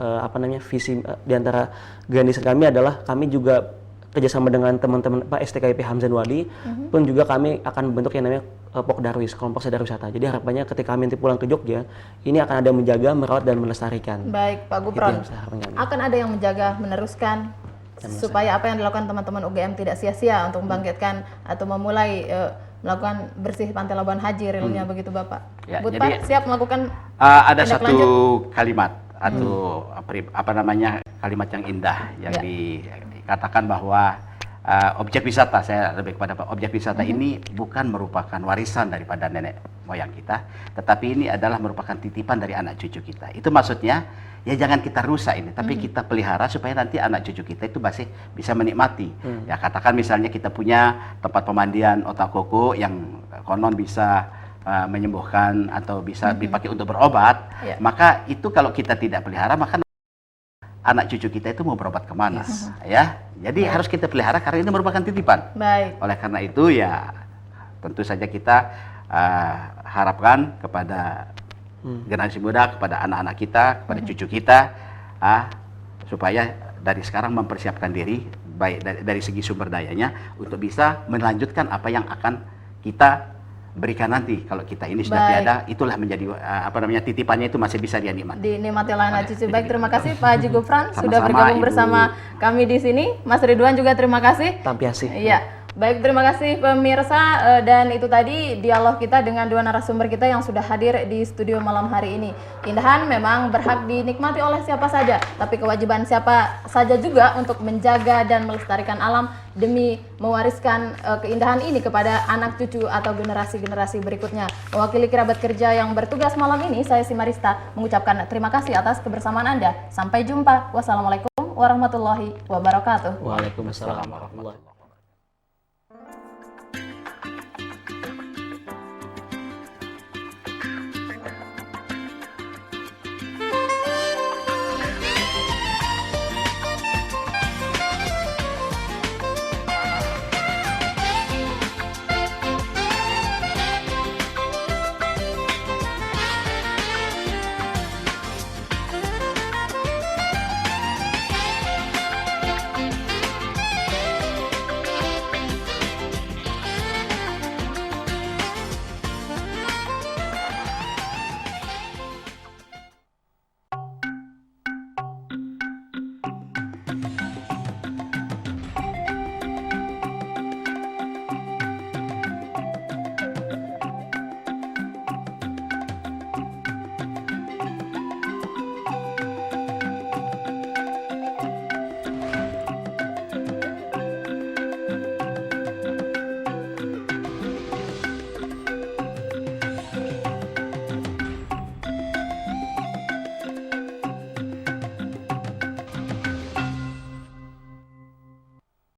Speaker 3: visi di antara grand design kami adalah kami juga kerjasama dengan teman-teman STKIP Hamzan Wali, pun juga kami akan membentuk yang namanya Pokdarwis, kelompok sadar wisata. Jadi harapannya ketika kami nanti pulang ke Jogja, ini akan ada yang menjaga, merawat, dan melestarikan.
Speaker 1: Baik, Pak Gupron, akan ada yang menjaga, meneruskan, supaya apa yang dilakukan teman-teman UGM tidak sia-sia untuk membangkitkan atau memulai melakukan bersih Pantai Labuan Haji, realnya begitu Bapak.
Speaker 2: Ya,
Speaker 1: Bu,
Speaker 2: jadi,
Speaker 1: Pak, siap melakukan
Speaker 2: ada
Speaker 1: tindak
Speaker 2: satu
Speaker 1: lanjut?
Speaker 2: kalimat atau kalimat yang indah yang dikatakan bahwa objek wisata, saya lebih kepada objek wisata ini bukan merupakan warisan daripada nenek moyang kita, tetapi ini adalah merupakan titipan dari anak cucu kita. Itu maksudnya ya jangan kita rusak ini, tapi kita pelihara supaya nanti anak cucu kita itu masih bisa menikmati. Ya katakan misalnya kita punya tempat pemandian otak koko yang konon bisa menyembuhkan atau bisa dipakai untuk berobat, maka itu kalau kita tidak pelihara, maka anak cucu kita itu mau berobat kemana, ya? Jadi harus kita pelihara karena ini merupakan titipan.
Speaker 1: Baik.
Speaker 2: Oleh karena itu ya tentu saja kita harapkan kepada generasi muda, kepada anak-anak kita, kepada cucu kita, supaya dari sekarang mempersiapkan diri baik dari segi sumber dayanya untuk bisa melanjutkan apa yang akan kita berikan nanti. Kalau kita ini sudah tiada, itulah menjadi titipannya itu masih bisa dia nikmati.
Speaker 1: Dinikmati oleh anak cucu. Baik, terima kasih Pak Haji Gufran sudah bergabung bersama kami di sini. Mas Ridwan juga terima kasih.
Speaker 3: Tampiasi.
Speaker 1: Iya. Baik, terima kasih pemirsa, dan itu tadi dialog kita dengan 2 narasumber kita yang sudah hadir di studio malam hari ini. Keindahan memang berhak dinikmati oleh siapa saja, tapi kewajiban siapa saja juga untuk menjaga dan melestarikan alam demi mewariskan keindahan ini kepada anak cucu atau generasi-generasi berikutnya. Mewakili kerabat kerja yang bertugas malam ini, saya Simarista mengucapkan terima kasih atas kebersamaan Anda. Sampai jumpa. Wassalamualaikum warahmatullahi wabarakatuh.
Speaker 3: Waalaikumsalam warahmatullahi wabarakatuh.